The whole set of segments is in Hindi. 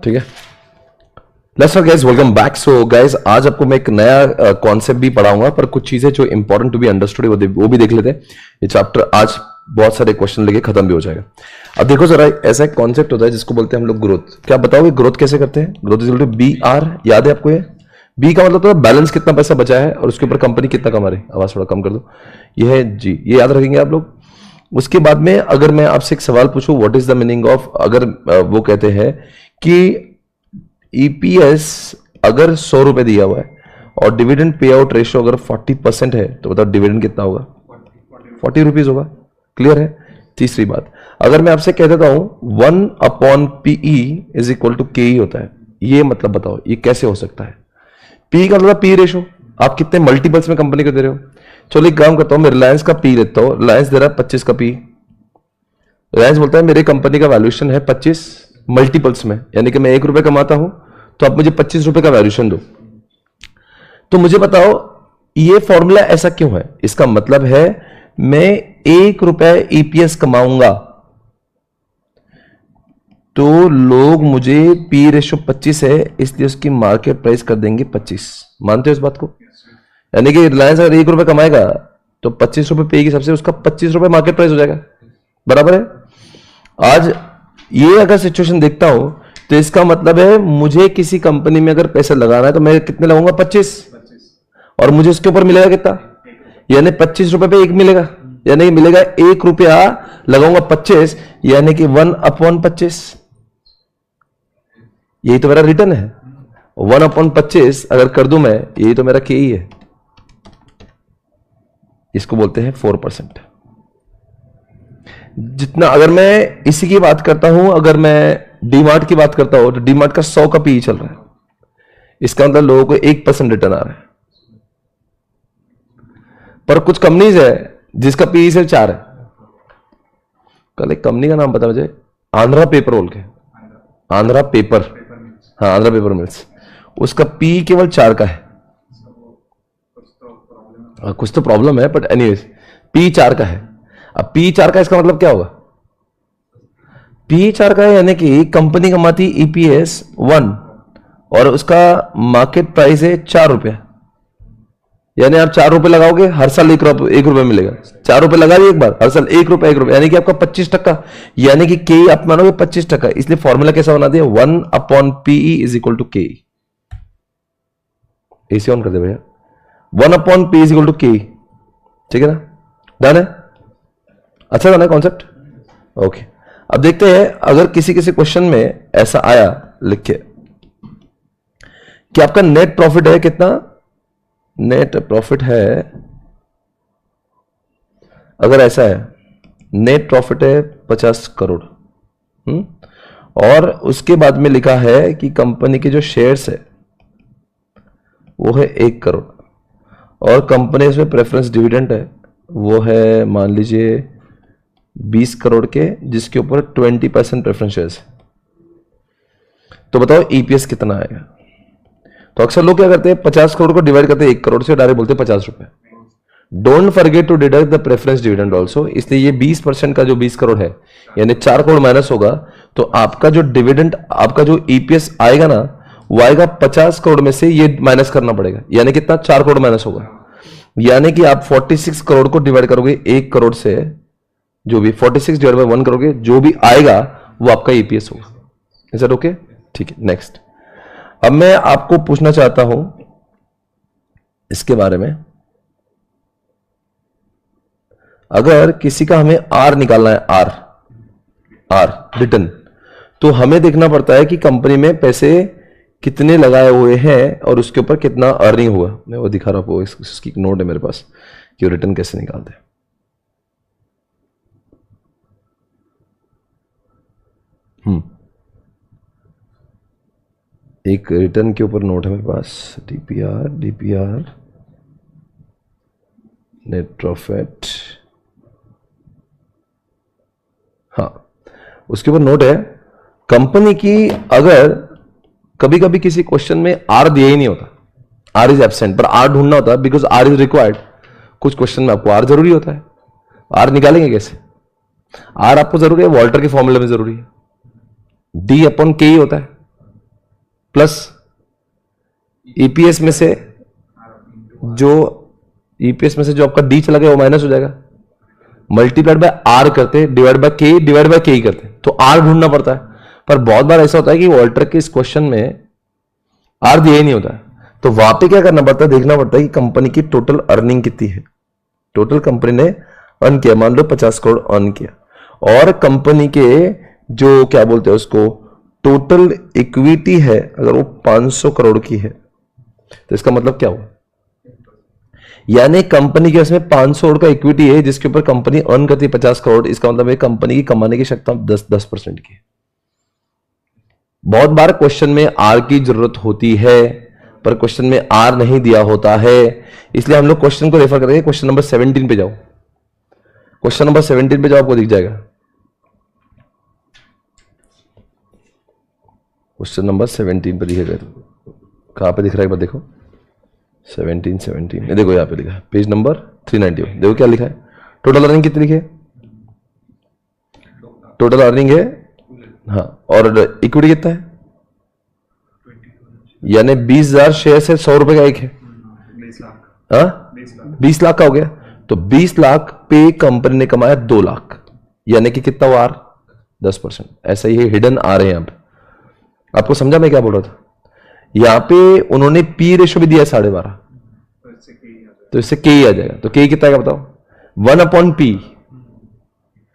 ठीक है, let's guys welcome back. So guys आज आपको मैं एक नया कॉन्सेप्ट भी पढ़ाऊंगा, पर कुछ चीजें जो इंपॉर्टेंट टू बी अंडरस्टूड वो भी देख लेते हैं। ये चैप्टर आज बहुत सारे क्वेश्चन लेके खत्म भी हो जाएगा। अब देखो जरा, ऐसा एक कॉन्सेप्ट होता है जिसको बोलते हैं हम लोग ग्रोथ। क्या बताओगे ग्रोथ कैसे करते हैं? Growth is equal to B R, याद है आपको? ये बी का मतलब तो बैलेंस कितना पैसा बचा है और उसके ऊपर कंपनी कितना कमा रही है। आवाज थोड़ा कम कर दो। ये है जी, ये याद रखेंगे आप लोग। उसके बाद में अगर मैं आपसे एक सवाल पूछूं, what is the meaning of, अगर वो कहते हैं कि ईपीएस अगर 100 रुपए दिया हुआ है और डिविडेंड पे आउट रेशियो अगर 40% है, तो बताओ डिविडेंड कितना होगा? 40 रुपीज होगा। क्लियर है? तीसरी बात, अगर मैं आपसे कह देता हूं 1/PE is equal to KE होता है, ये मतलब बताओ ये कैसे हो सकता है? पी का मतलब पी रेशो, आप कितने मल्टीपल्स में कंपनी को दे रहे हो। चलो एक काम करता हूं, मैं रिलायंस का पी लेता हूं। रिलायंस दे रहा है 25 का पी। रिलायंस बोलता है मेरे कंपनी का वैल्यूएशन है 25 मल्टीपल्स में, यानी कि मैं 1 रुपए कमाता हूं तो आप मुझे 25 रुपए का वैल्यूएशन दो। तो मुझे बताओ ये फॉर्मूला ऐसा क्यों है? इसका मतलब है मैं 1 रुपए ईपीएस कमाऊंगा तो लोग मुझे पी रेशो 25 है इसलिए उसकी मार्केट प्राइस कर देंगे 25। मानते हो इस बात को? यानी कि रिलायंस अगर 1 रुपए कमाएगा तो 25 रुपए पे के हिसाब से उसका 25 रुपए मार्केट प्राइस हो जाएगा। बराबर है? आज ये अगर सिचुएशन देखता हूं तो इसका मतलब है मुझे किसी कंपनी में अगर पैसा लगाना है तो मैं कितने लगाऊंगा? 25, और मुझे उसके ऊपर मिलेगा कितना? यानी 25 रुपए पे 1 मिलेगा, यानी मिलेगा 1 रुपया लगाऊंगा 25, यानी कि 1/25। यही तो मेरा रिटर्न है। 1/25 अगर कर दूं मैं, यही तो मेरा KE है। इसको बोलते हैं 4%। जितना अगर मैं इसी की बात करता हूं, अगर मैं डीमार्ट की बात करता हूं तो डीमार्ट का 100 का PE चल रहा है, इसका मतलब लोगों को 1% रिटर्न आ रहा है। पर कुछ कंपनीज है जिसका PE सिर्फ 4 है। कल एक कंपनी का नाम पता मुझे, आंध्रा पेपर बोल के, आंध्रा पेपर, हाँ आंध्रा पेपर मिल्स, उसका PE केवल 4 का है। कुछ तो प्रॉब्लम है, बट एनीवेज PE 4 का है। अब PE 4 का इसका मतलब क्या होगा? PE 4 का है यानी कि कंपनी कमाती EPS 1 और उसका मार्केट प्राइस है 4 रुपया। यानी आप 4 रुपए लगाओगे, हर साल 1 रुपए मिलेगा। 4 रुपए लगा दिए एक बार, हर साल 1 रुपए, यानी कि आपका 25%, यानी कि KE आप मानोगे 25%। इसलिए फॉर्मूला कैसा बना दिया? 1/PE is equal to KE। AC on कर दे भैया। 1/PE is equal to KE। ठीक है ना? डन है? अच्छा था ना कॉन्सेप्ट? ओके। अब देखते हैं, अगर किसी किसी क्वेश्चन में ऐसा आया लिखे कि आपका नेट प्रॉफिट है कितना? नेट प्रॉफिट है, अगर ऐसा है नेट प्रॉफिट है 50 करोड़, और उसके बाद में लिखा है कि कंपनी के जो शेयर्स है वो है 1 करोड़, और कंपनी में प्रेफरेंस डिविडेंड है वो है मान लीजिए 20 करोड़ के, जिसके ऊपर 20% प्रेफरेंस शेयर्स है। तो बताओ EPS कितना आएगा? तो अक्सर लोग क्या करते हैं, 50 करोड़ को डिवाइड करते हैं 1 करोड़ से, डायरेक्ट बोलते हैं 50 रुपए। Don't forget to deduct the preference dividend also. इसलिए ये 20% का जो 20 करोड़ है, यानी 4 करोड़ माइनस होगा, तो आपका जो डिविडेंड, आपका जो EPS आएगा ना, वो आएगा 50 करोड़ में से ये माइनस करना पड़ेगा, यानी कितना? 4 करोड़ माइनस होगा। यानी कि आप 46 करोड़ को डिवाइड करोगे 1 करोड़ से, जो भी 46 डिवाइड बाय 1 करोगे, जो भी आएगा वो आपका EPS होगा। Is that okay? ठीक है, नेक्स्ट। अब मैं आपको पूछना चाहता हूं इसके बारे में, अगर किसी का हमें R निकालना है, R रिटर्न, तो हमें देखना पड़ता है कि कंपनी में पैसे कितने लगाए हुए हैं और उसके ऊपर कितना अर्निंग हुआ। मैं वो दिखा रहा हूं, इसकी नोट है मेरे पास कि रिटर्न कैसे निकालते हैं। एक रिटर्न के ऊपर नोट है मेरे पास, DPR नेट प्रॉफिट, हाँ उसके ऊपर नोट है कंपनी की। अगर कभी कभी किसी क्वेश्चन में R दिया ही नहीं होता, R इज एब्सेंट, पर R ढूंढना होता है बिकॉज R इज रिक्वायर्ड। कुछ क्वेश्चन में आपको R जरूरी होता है, R निकालेंगे कैसे? R आपको जरूरी है, वॉल्टर के फॉर्मूले में जरूरी है, D/K होता है। प्लस ईपीएस में से जो आपका डी चला गया वो माइनस हो जाएगा, मल्टीप्लाइड बाय आर करते, डिवाइड बाय के ही करते, तो आर ढूंढना पड़ता है। पर बहुत बार ऐसा होता है कि वॉल्टर के इस क्वेश्चन में आर दिया ही नहीं होता, तो वहां पे क्या करना पड़ता है, देखना पड़ता है कि कंपनी की टोटल अर्निंग कितनी है। टोटल कंपनी ने अर्न किया, मान लो 50 करोड़ अर्न किया, और कंपनी के जो क्या बोलते हैं उसको टोटल इक्विटी है अगर वो 500 करोड़ की है, तो इसका मतलब क्या हुआ, यानी कंपनी के उसमें 500 करोड़ का इक्विटी है जिसके ऊपर कंपनी अर्न करती है 50 करोड़। इसका मतलब है कंपनी की कमाने की क्षमता 10% की है। बहुत बार क्वेश्चन में आर की जरूरत होती है पर क्वेश्चन में आर नहीं दिया होता है, इसलिए हम लोग क्वेश्चन को रेफर करेंगे। क्वेश्चन नंबर 17 पे जाओ, क्वेश्चन नंबर 17 पे जाओ, आपको दिख जाएगा क्वेश्चन नंबर 17 पे दिखेगा। कहां पे दिख रहा है एक बार देखो, 17 देखो यहां पे लिखा है पेज नंबर 391। देखो क्या लिखा है, टोटल अर्निंग कितनी लिखी है, टोटल अर्निंग है हाँ, और इक्विटी कितना है, यानी 20,000 शेयर से 100 रुपए का एक है, 20 लाख का हो गया। तो 20 लाख पे कंपनी ने कमाया 2 लाख, यानी कि कितना वो आर 10%। ऐसा ही हिडन आ रहे हैं। यहां पे आपको समझा मैं क्या बोल रहा था, यहां पे उन्होंने पी रेशो भी दिया 12.5, तो इससे के ही आ जाएगा। तो के कितना आएगा बताओ, 1/P,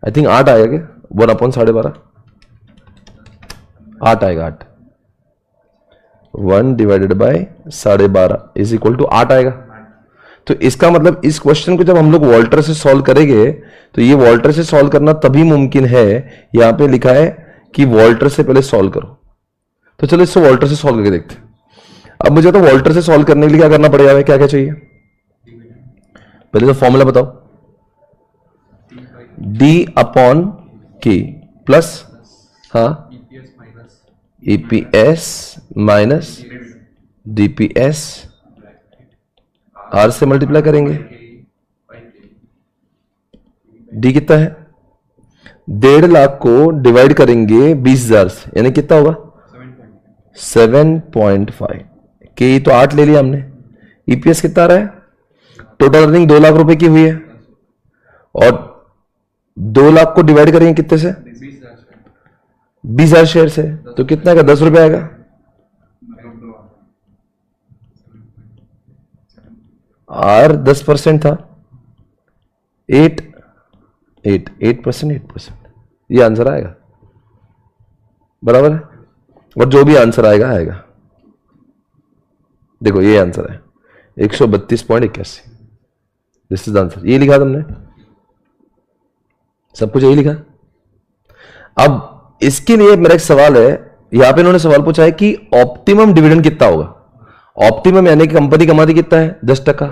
आई थिंक 8 आएगा क्या, 1/12.5 8 आएगा, 8 1 divided by 12.5 is equal to 8 आएगा। तो इसका मतलब इस क्वेश्चन को जब हम लोग वॉल्टर से सॉल्व करेंगे, तो ये वॉल्टर से सॉल्व करना तभी मुमकिन है, यहां पे लिखा है कि वॉल्टर से पहले सॉल्व करो। तो चलो इससे वॉल्टर से सॉल्व करके देखते हैं। अब मुझे तो वॉल्टर से सॉल्व करने के लिए क्या करना पड़ेगा, हमें क्या क्या चाहिए, पहले तो फॉर्मूला बताओ, D/K प्लस हाँ EPS माइनस DPS, R से मल्टीप्लाई करेंगे, D कितना है, 1.5 लाख को डिवाइड करेंगे 20,000 से, यानी कितना होगा 7.5। के तो 8 ले लिया हमने, EPS कितना आ रहा है, टोटल अर्निंग 2 लाख रुपए की हुई है, और 2 लाख को डिवाइड करेंगे कितने से, 20,000 शेयर से, तो कितना आएगा 10 रुपए आएगा। आर 10% था, 8%, ये आंसर आएगा, बराबर है। और जो भी आंसर आएगा आएगा, देखो ये आंसर है 132.81, दिस इज आंसर। ये लिखा तुमने, सब कुछ यही लिखा। अब इसके लिए मेरा एक सवाल है, यहां पे इन्होंने सवाल पूछा है कि ऑप्टिमम डिविडेंड कितना होगा। ऑप्टिमम यानी कि कंपनी कमाती कितना है 10%,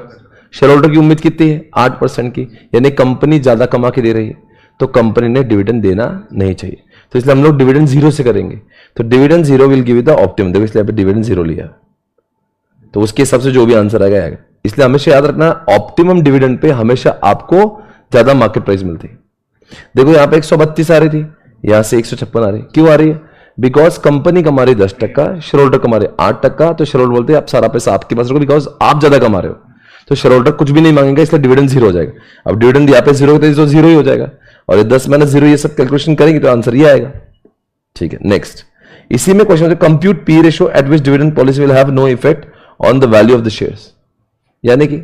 शेयर होल्डर की उम्मीद कितनी है 8% की, यानी कंपनी ज्यादा कमा के दे रही है, तो कंपनी ने डिविडेंड देना नहीं चाहिए, तो इसलिए हम लोग डिविडेंड 0 से करेंगे। तो dividend 0 will give the optimum, देखो इसलिए डिविडेंड 0 लिया, तो उसके हिसाब से जो भी आंसर आएगा आएगा। इसलिए हमेशा याद रखना, ऑप्टिमम डिविडेंड पे हमेशा आपको ज्यादा मार्केट प्राइस मिलती है। देखो यहां पे 132 आ रही थी, यहां से 156 आ रही, क्यों आ रही है, बिकॉज कंपनी कमा रही 10%, शेयर होल्डर कमा रहे 8%, तो शेयर होल्डर बोलते हैं आप सारा पैसा आपके पास रखो, बिकॉज आप ज्यादा कमा रहे हो, तो शेयर होल्डर कुछ भी नहीं मांगेगा, इसलिए डिविडेंड 0 हो जाएगा। अब डिविडेंड यहाँ पे 0 होता है तो 0 ही हो जाएगा, और ये 10 - 0 ये सब कैलकुलेशन करेंगे तो आंसर ये आएगा। ठीक है, नेक्स्ट इसी में question compute P ratio at which dividend policy will have no effect on the value of the shares, यानी कि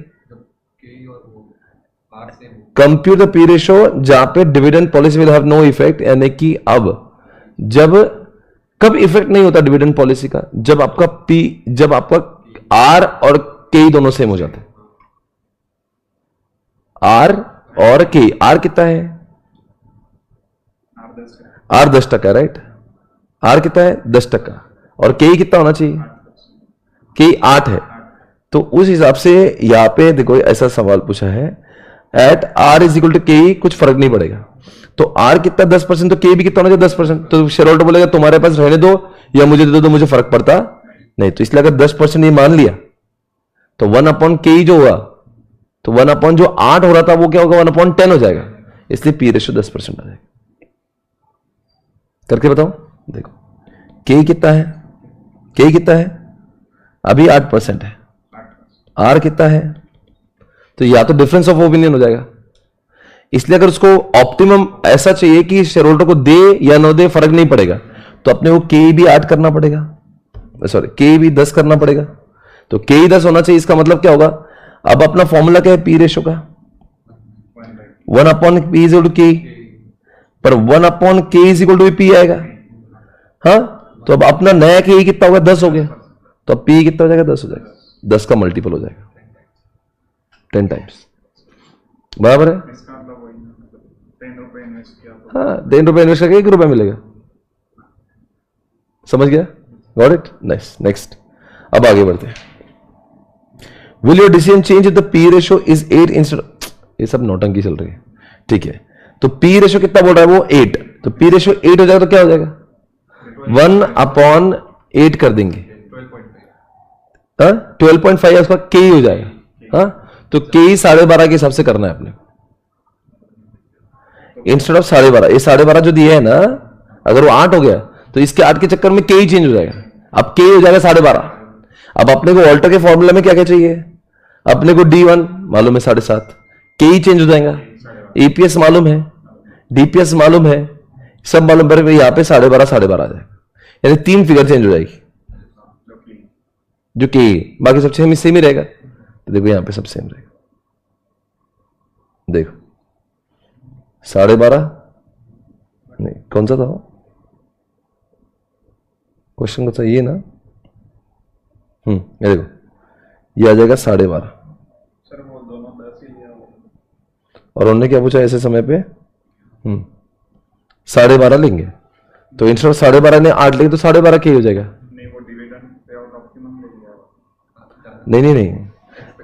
कंप्यूट द पी रेशियो जहां पे dividend policy will have no effect, यानी कि अब जब कब इफेक्ट नहीं होता डिविडेंड पॉलिसी का, जब आपका पी, जब आपका आर और के दोनों सेम हो जाते हैं। आर और के, आर कितना है, आर 10%, राइट, आर कितना है 10%, और के कितना होना चाहिए, के 8 है। तो उस हिसाब से यहां पे देखो ऐसा सवाल पूछा है, at R is equal to K, कुछ फर्क नहीं पड़ेगा, तो आर कितना 10%, तो के भी कितना होना चाहिए 10%। तो शेयर होल्डर बोलेगा तुम्हारे पास रहने दो या मुझे दे दो, मुझे फर्क पड़ता नहीं, तो इसलिए अगर 10% ये मान लिया तो 1/K ही जो हुआ, तो 1/ जो 8 हो रहा था वो क्या होगा 1/10 हो जाएगा, इसलिए पी रेशियो 10% आ जाएगा। करके बताओ, देखो के कितना है के कितना है अभी 8% है, आर कितना है, तो या तो डिफरेंस ऑफ ओपिनियन हो जाएगा। इसलिए अगर उसको ऑप्टिमम ऐसा चाहिए कि शेयर होल्डर को दे या न दे फर्क नहीं पड़ेगा, तो अपने को के भी 8 करना पड़ेगा, सॉरी के भी 10 करना पड़ेगा। तो के ही 10 होना चाहिए। इसका मतलब क्या होगा, अब अपना फॉर्मूला क्या है पी रेशो का, 1/p इज इक्वल टू के, पर 1/k is equal to P आएगा। हाँ, तो अब अपना नया के कितना होगा 10 हो गया, तो अब पी कितना हो जाएगा 10 हो जाएगा, 10 का मल्टीपल हो जाएगा 10 टाइम्स, बराबर है। हाँ, 10 रुपए इन्वेस्ट करके 1 रुपया मिलेगा, समझ गया, गॉट इट, नाइस। नेक्स्ट, अब आगे बढ़ते हैं। Will your decision change if the P ratio is 8 instead, ये सब नौटंकी चल रही है, ठीक है। तो पी रेशो कितना बोल रहा है वो 8, तो पी रेशो 8 हो जाएगा तो क्या हो जाएगा 1/8 कर देंगे, 12.5 उसका के ही हो जाएगा। हाँ, तो के ही 12.5 के हिसाब से करना है अपने, इंस्टेड ऑफ 12.5। ये 12.5 जो दिए है ना, अगर वो 8 हो गया तो इसके 8 के चक्कर में के ही चेंज हो जाएगा, अब के हो जाएगा 12.5। अब अपने को ऑल्टर के फॉर्मूला में क्या क्या चाहिए, अपने को D1 मालूम है 7.5, के ही चेंज हो जाएगा, ईपीएस मालूम है, डीपीएस मालूम है, सब मालूम है, यहां पे 12.5 आ जाएगा, यानी 3 फिगर चेंज हो जाएगी जो के, बाकी सब सेम ही रहेगा। तो देखो यहां पे सब सेम रहेगा, देखो 12.5 नहीं, कौन सा था क्वेश्चन, का ये ना, ये देखो ये आ जाएगा 12.5, और उन्होंने क्या पूछा ऐसे समय पे 12.5 लेंगे, तो इंस्टेड ऑफ 12.5 ने 8 लेंगे तो 12.5 के हो जाएगा। नहीं,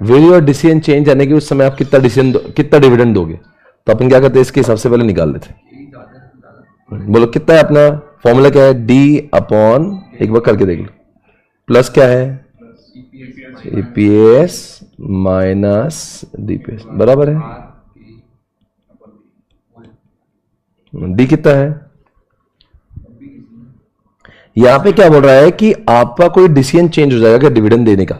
विल योर डिसीजन चेंज, यानी कि उस समय आप कितना डिविडेंड दोगे, तो अपन क्या करते हैं इसके हिसाब से पहले निकाल लेते हैं। बोलो कितना है अपना फॉर्मूला, क्या है D/, एक बार करके देख लो, प्लस क्या है ईपीएस माइनस डीपीएस, बराबर है, डी कितना है। यहां पे क्या बोल रहा है कि आपका कोई डिसीजन चेंज हो जाएगा क्या डिविडेंड देने का।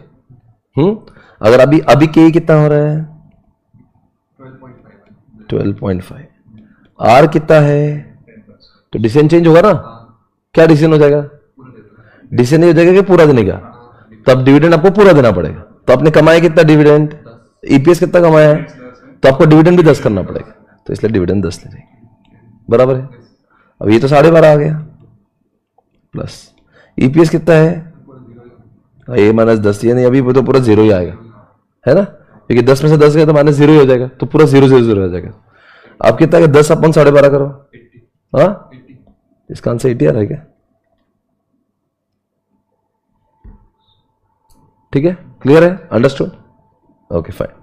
अगर अभी के कितना हो रहा है 12.5, आर कितना है, तो डिसीजन चेंज होगा ना, क्या डिसीजन हो जाएगा, डिसीजन हो जाएगा कि पूरा देने का, तब डिविडेंड आपको पूरा देना पड़ेगा। तो आपने कमाया कितना डिविडेंड, ईपीएस कितना कमाया है, तो आपको डिविडेंड भी 10 करना पड़ेगा, तो इसलिए डिविडेंड 10 ले जाएंगे, बराबर है। अब ये तो 12.5 आ गया, प्लस ईपीएस कितना है -10, यानी अभी तो पूरा 0 ही आएगा, है ना, क्योंकि 10 में से 10 गया तो -0 ही हो जाएगा, तो पूरा 0 हो जाएगा। अब कितना है 10/12.5 करो, हाँ, इसका आंसर 80 आ रहा है क्या, ठीक है, क्लियर है, अंडरस्टूड, ओके फाइन।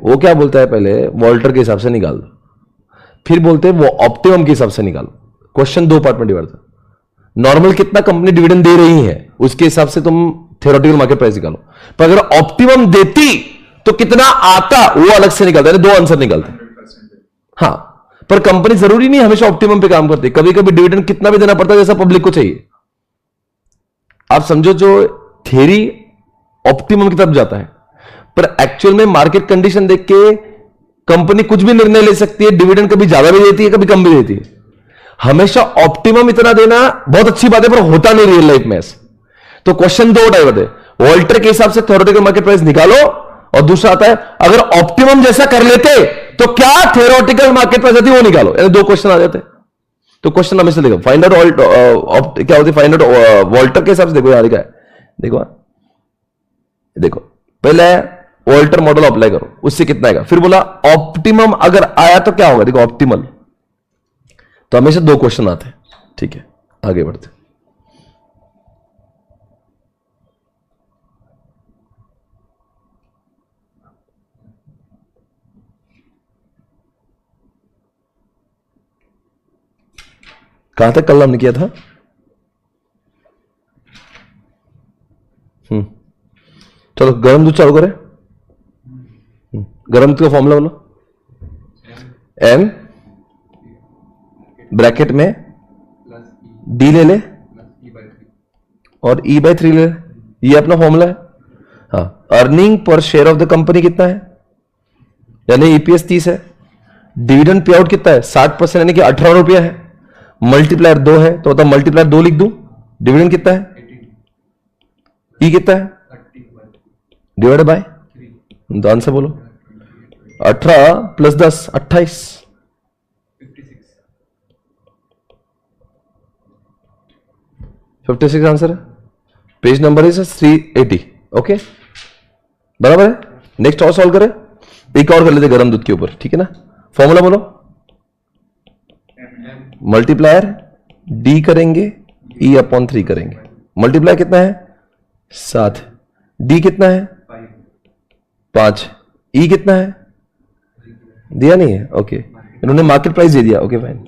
वो क्या बोलता है पहले वॉल्टर के हिसाब से निकाल दो, फिर बोलते हैं वो ऑप्टिमम के हिसाब से निकालो। क्वेश्चन 2 पार्ट में डिवाइड था, नॉर्मल कितना कंपनी डिविडेंड दे रही है उसके हिसाब से तुम थ्योरेटिकल मार्केट प्राइस निकालो, पर अगर ऑप्टिमम देती तो कितना आता वो अलग से निकलता है, 2 आंसर निकलते। हाँ, पर कंपनी जरूरी नहीं हमेशा ऑप्टिमम पे काम करती, कभी कभी डिविडेंड कितना भी देना पड़ता है जैसा पब्लिक को चाहिए। आप समझो जो थियरी ऑप्टिमम की तरफ जाता है, पर एक्चुअल में मार्केट कंडीशन देख के कंपनी कुछ भी निर्णय ले सकती है, डिविडेंड कभी ज्यादा भी देती है कभी कम भी देती है। हमेशा ऑप्टिमम इतना देना बहुत अच्छी बात है, पर होता नहीं रियल लाइफ में ऐसे। तो क्वेश्चन 2 टाइप है, वॉल्टर के हिसाब से थ्योरेटिकल मार्केट प्राइस निकालो, और दूसरा आता है अगर ऑप्टिमम जैसा कर लेते तो क्या थ्योरेटिकल मार्केट प्राइस आती है वो निकालो, यानी 2 क्वेश्चन आ जाते हैं। तो क्वेश्चन हमेशा देखो फाइंड आउट क्या होती है, फाइंड आउट वॉल्टर के हिसाब से, देखो यहां लिखा है, देखो पहले वॉल्टर मॉडल अप्लाई करो, उससे कितना आएगा, फिर बोला ऑप्टिमम अगर आया तो क्या होगा, देखो ऑप्टिमल, तो हमेशा 2 क्वेश्चन आते हैं, ठीक है, आगे बढ़ते। कहां तक कल हमने किया था, चलो गर्म दूध चालू करें। गर्म दूध का फॉर्मूला बोलो, एम ब्रैकेट में डी ले ले और ई बाई 3 ले ले, ये अपना फॉर्मूला है। हाँ, earning per share of the company कितना है, यानी ईपीएस 30 है। डिविडेंड पे आउट कितना है 60%, यानी कि 18 रुपया है। मल्टीप्लायर 2 है तो मतलब मल्टीप्लायर 2 लिख दूं। डिविडेंड कितना है, ई कितना है, डिवाइडेड बाय, तो आंसर बोलो। 18 प्लस 10 28, 56 आंसर है। Page number is 380। ओके, बराबर है। नेक्स्ट और सॉल्व करें, एक और कर लेते गर्म दूध के ऊपर, ठीक है ना। फॉर्मूला बोलो, मल्टीप्लायर डी करेंगे, ई अपॉन 3 करेंगे। मल्टीप्लायर कितना है 7, डी कितना है 5, ई कितना है दिया नहीं है। ओके, इन्होंने मार्केट प्राइस दे दिया। Okay fine,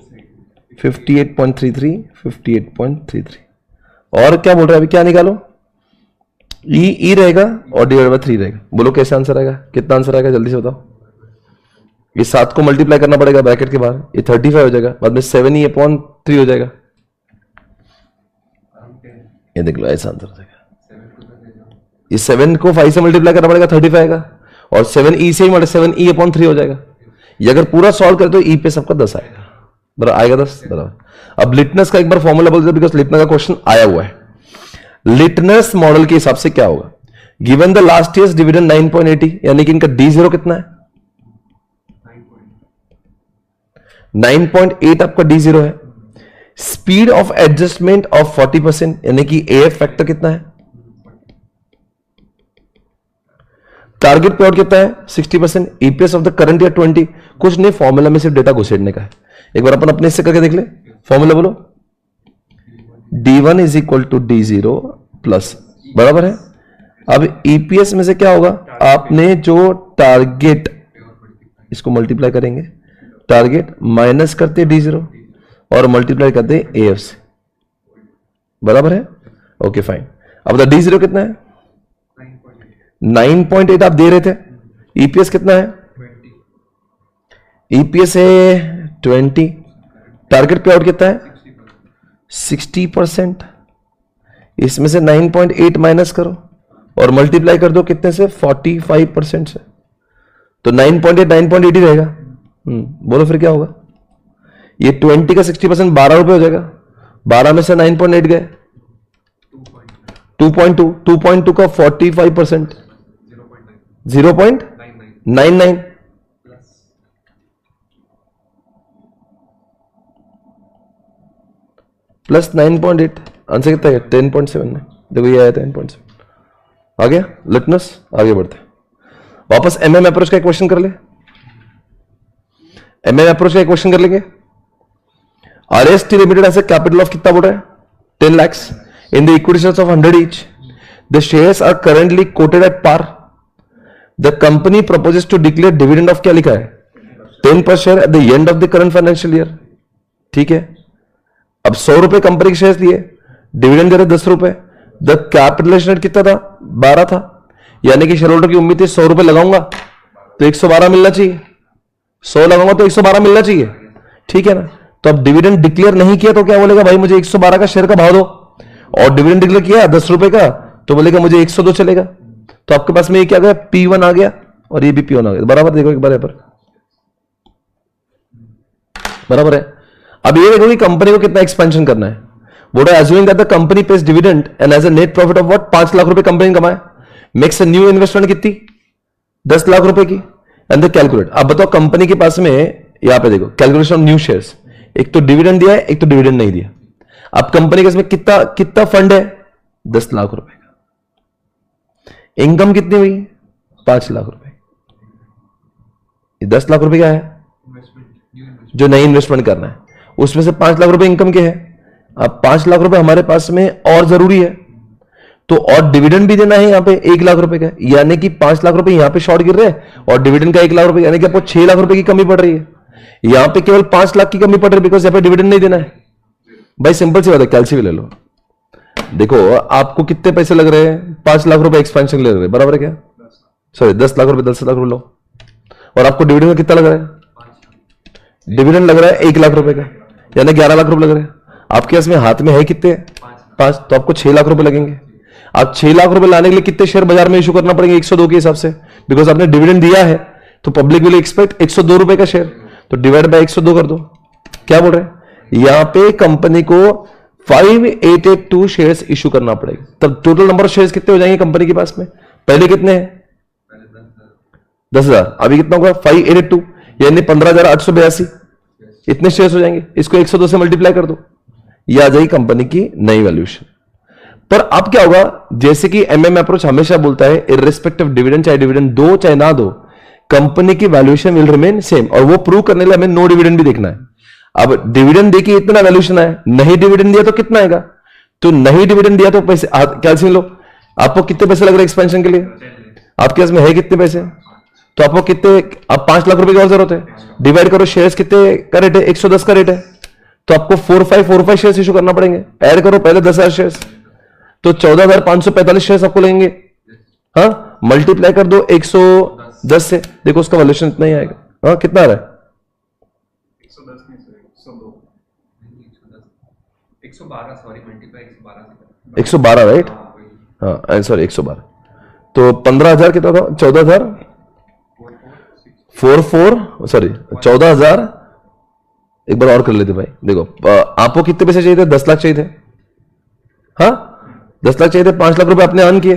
58.33, 58.33। और क्या बोल रहा है अभी, क्या निकालो, ई रहेगा और डिवाइड बाय 3 रहेगा। बोलो कैसे आंसर आएगा, कितना आंसर आएगा जल्दी से बताओ। ये 7 को मल्टीप्लाई करना पड़ेगा ब्रैकेट के बाहर, ये 35 हो जाएगा, बाद में 7 ई अपॉन 3 हो जाएगा। ये देख लो ऐसा आंसर हो जाएगा। ये 7 को 5 से मल्टीप्लाई करना पड़ेगा, 35 आएगा, और 7 ई से 7 ई अपॉन 3 हो जाएगा। ये अगर पूरा सॉल्व करे तो ई पे सबका 10 आएगा, बराबर आएगा 10 बराबर। अब लिटनस का एक बार फॉर्मूला बोल दो, बिकॉज लिटनस का क्वेश्चन आया हुआ है। लिटनस मॉडल के हिसाब से क्या होगा, given the last years dividend 9.80, यानी कि इनका D0 कितना है 9.8, आपका D0 है। स्पीड ऑफ एडजस्टमेंट ऑफ 40%, यानी कि AF फैक्टर कितना है। टारगेट पे आउट कितना है 60%, EPS of the current year 20। कुछ नहीं, फॉर्मूला में सिर्फ डेटा घुसेड़ने का है। एक बार अपन अपने से करके देख ले, फॉर्मूला बोलो, D1 is equal to D0 plus, बराबर है। अब ईपीएस में से क्या होगा, आपने जो टारगेट, इसको मल्टीप्लाई करेंगे, टारगेट माइनस करते D0 और मल्टीप्लाई करते AF से, बराबर है। ओके फाइन, अब द D0 कितना है 9.8 आप दे रहे थे। ईपीएस कितना है, ईपीएस है 20, टारगेट पे आउट कितना है 60%, इसमें से 9.8 माइनस करो और मल्टीप्लाई कर दो कितने से 45% से, तो 9.8 ही रहेगा। बोलो फिर क्या होगा, ये 20 का 60% 12 रुपए हो जाएगा, 12 में से 9.8 गए 2.2 का 45% 0.99 प्लस 9.8, आंसर कितना है 10.7 में। देखो ये आया 10.7, आ गया लिटनस। आगे बढ़ते हैं, वापस एमएम अप्रोच का क्वेश्चन कर ले। एमएम अप्रोच का क्वेश्चन कर लेंगे। आरएसटी लिमिटेड ऐसे कैपिटल ऑफ कितना बोल रहा है 10 lakhs in the equity shares of 100 each. The shares are currently quoted at par. The company proposes to declare dividend of क्या लिखा है 10 per share at the end of the current financial year. ठीक है, अब 100 रुपए कंपनी के शेयर लिए, डिविडेंड दे रहे 10 रुपए। द कैपिटलाइजेशन रेट कितना था 12 था, यानी कि शेयर होल्डर की उम्मीद थी 100 रुपए लगाऊंगा तो 112 मिलना चाहिए, 100 लगाऊंगा तो 112 मिलना चाहिए, ठीक है ना। तो अब डिविडेंड डिक्लेयर नहीं किया तो क्या बोलेगा, भाई मुझे 112 का शेयर का भाव दो, और डिविडेंड डिक्लेयर किया 10 रुपए का तो बोलेगा मुझे 102 चलेगा। तो आपके पास में ये क्या गया P1 आ गया और ये भी P1 आ गया, बराबर। देखो एक बार यहाँ पर बराबर है। अब ये देखो कि कंपनी को कितना एक्सपेंशन करना है। बोल रहा है assuming that the company pays dividend and has a net profit of what 5 lakh रुपए कंपनी ने कमाया, मेक्स अ न्यू इन्वेस्टमेंट कितनी 10 लाख रुपए की, एंड द कैलकुलेट। अब बताओ कंपनी के पास में यहां पे देखो कैलकुलेशन ऑफ न्यू शेयर्स, एक तो डिविडेंड दिया है एक तो डिविडेंड नहीं दिया। अब कंपनी के इसमें कितना फंड है 10 लाख रुपए का, इनकम कितनी हुई 5 लाख रुपए। 10 लाख रुपए क्या है जो नई इन्वेस्टमेंट करना है, उसमें से 5 लाख रुपए इनकम के है। अब 5 लाख रुपए हमारे पास में और जरूरी है, तो और डिविडेंड भी देना है यहां पे 1 लाख रुपए का, यानी कि 5 लाख रुपए यहां पे शॉर्ट गिर रहे हैं और डिविडेंड का 1 लाख रुपए, यानी कि आपको 6 लाख रुपए की कमी पड़ रही है। यहां पे केवल 5 लाख की कमी पड़ रही है बिकॉज यहां पे डिविडेंड नहीं देना है। भाई सिंपल सी बात है, कैलसी भी ले लो। देखो आपको कितने पैसे लग रहे हैं 5 लाख रुपए एक्सपेंशन ले रहे हैं, बराबर है क्या, सॉरी 10 लाख रुपए 10 लाख रुपए लो, और आपको डिविडेंड का कितना लग रहा है, डिविडेंड लग रहा है 1 लाख रुपए का, यानी 11 लाख रुपए लग रहे हैं। आपके पास में हाथ में है कितने? 5। तो आपको 6 लाख रुपए लगेंगे। आप 6 लाख रुपए लाने के लिए कितने शेयर बाजार में इशू करना पड़ेंगे 102 के हिसाब से, बिकॉज आपने डिविडेंड दिया है तो पब्लिक विल एक्सपेक्ट 102 रुपए का शेयर, तो डिवाइड बाय 102 कर दो। क्या बोल रहे हैं? यहां पे कंपनी को 5882 शेयर्स इशू करना पड़ेगा। तब टोटल नंबर ऑफ शेयर्स कितने हो जाएंगे कंपनी के पास में? पहले कितने हैं? 10,000। अभी कितना होगा? 5882 यानी 15,882 इतने शेयर्स हो जाएंगे। इसको 102 से मल्टीप्लाई कर दो, ये आ जाएगी कंपनी की नई वैल्यूएशन। पर अब क्या होगा, जैसे कि एमएम अप्रोच हमेशा बोलता है, इररिस्पेक्टिव डिविडेंड, चाहे डिविडेंड दो चाहे ना दो, कंपनी की वैल्यूएशन विल रिमेन सेम। और वो प्रूव करने के लिए हमें नो डिविडेंड भी देखना है। अब डिविडेंड देखिए इतना वैल्यूएशन है, नहीं डिविडेंड दिया तो कितना आएगा? तो नहीं डिविडेंड दिया तो पैसे कैलकुलेट लो। आपको कितने पैसे लग रहे हैं एक्सपेंशन के लिए? आपके पास में है कितने पैसे? तो आपको कितने, अब 5 लाख रुपए की और जरूरत है। डिवाइड करो, शेयर्स कितने का रेट है? 110 का रेट है, तो आपको 4545 शेयर्स इशू करना पड़ेंगे। ऐड करो पहले 10,000 शेयर्स, तो 14,545 शेयर्स आपको लगेंगे। हाँ, मल्टीप्लाई कर दो 110 से, देखो उसका वैल्यूएशन इतना ही आएगा। हाँ, कितना आ रहा है? 112 राइट? हाँ सॉरी 112। तो 15,000 कितना था? 14,000 14 एक बार और कर लेते भाई। देखो आपको कितने पैसे चाहिए थे? 10 लाख चाहिए थे। हाँ 10 लाख चाहिए थे, 5 लाख रुपए आपने अर्न किए,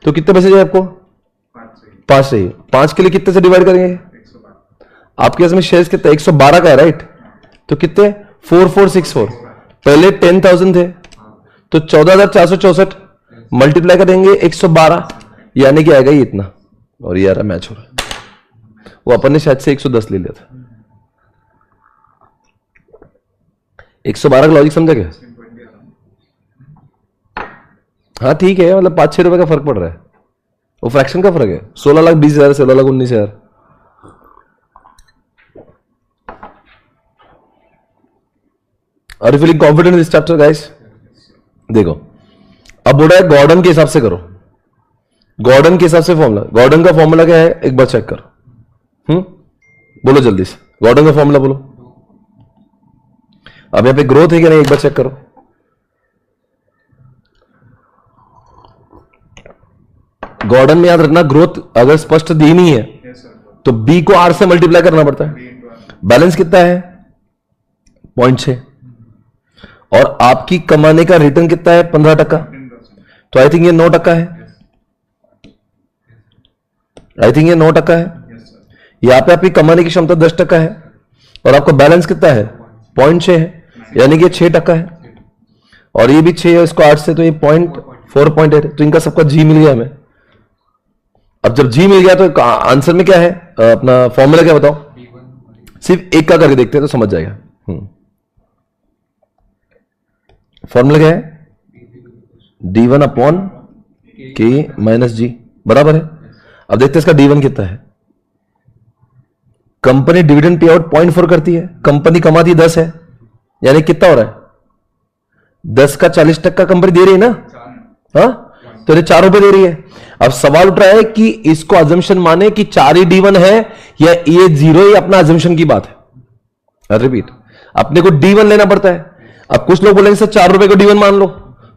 तो कितने पैसे चाहिए आपको? 5 चाहिए। 5 के लिए कितने से डिवाइड करेंगे? आपके पास में शेयर्स कितने? 112 का है राइट? तो कितने? 4464। पहले 10,000 थे, तो 14,464 मल्टीप्लाई करेंगे 112, यानी कि आएगा ये इतना। और ये आ रहा मैच हो रहा है, वो अपन ने शायद से 110 ले लिया था। 112 का लॉजिक समझा क्या? हाँ ठीक है, मतलब 5-6 रुपए का फर्क पड़ रहा है, वो फ्रैक्शन का फर्क है। 16,20,000, 16,19,000। Are you feeling confident in this chapter guys? देखो अब बोल रहा है गॉर्डन के हिसाब से करो। गॉर्डन के हिसाब से फॉर्मूला, गॉर्डन का फॉर्मूला क्या है एक बार चेक करो। बोलो जल्दी से, गॉर्डन का फॉर्मूला बोलो। अब यहां पे ग्रोथ है कि नहीं एक बार चेक करो। गॉर्डन में याद रखना, ग्रोथ अगर स्पष्ट दी नहीं है तो बी को आर से मल्टीप्लाई करना पड़ता है। बैलेंस कितना है? 0.6। और आपकी कमाने का रिटर्न कितना है? 15%। तो आई थिंक ये 9% है। आई थिंक ये 9% है। यहां पे आपकी कमाने की क्षमता 10% है, और आपका बैलेंस कितना है? 0.6 है, यानी कि 6% है। और ये भी 6 है, इसको 8 से, तो ये 4.8 है। तो इनका सबका जी मिल गया हमें। अब जब जी मिल गया तो आंसर में क्या है? अपना फॉर्मूला क्या बताओ? सिर्फ एक का करके देखते हैं तो समझ जाएगा। फॉर्मूला क्या है? D1 upon K minus G बराबर है। अब देखते हैं इसका D1 कितना है। कंपनी डिविडेंड पे आउट 0.4 करती है, कंपनी कमाती 10 है, यानी कितना हो रहा है? 10 का 40% कंपनी दे रही है ना? हाँ, तो ये 4 रुपए दे रही है। अब सवाल उठ रहा है कि इसको अजम्पशन माने कि 4 ही D1 है या ये 0 ही अपना अजम्पशन की बात है। रिपीट, अपने को D1 लेना पड़ता है। अब कुछ लोग बोलेंगे सर 4 रुपए को D1 मान लो,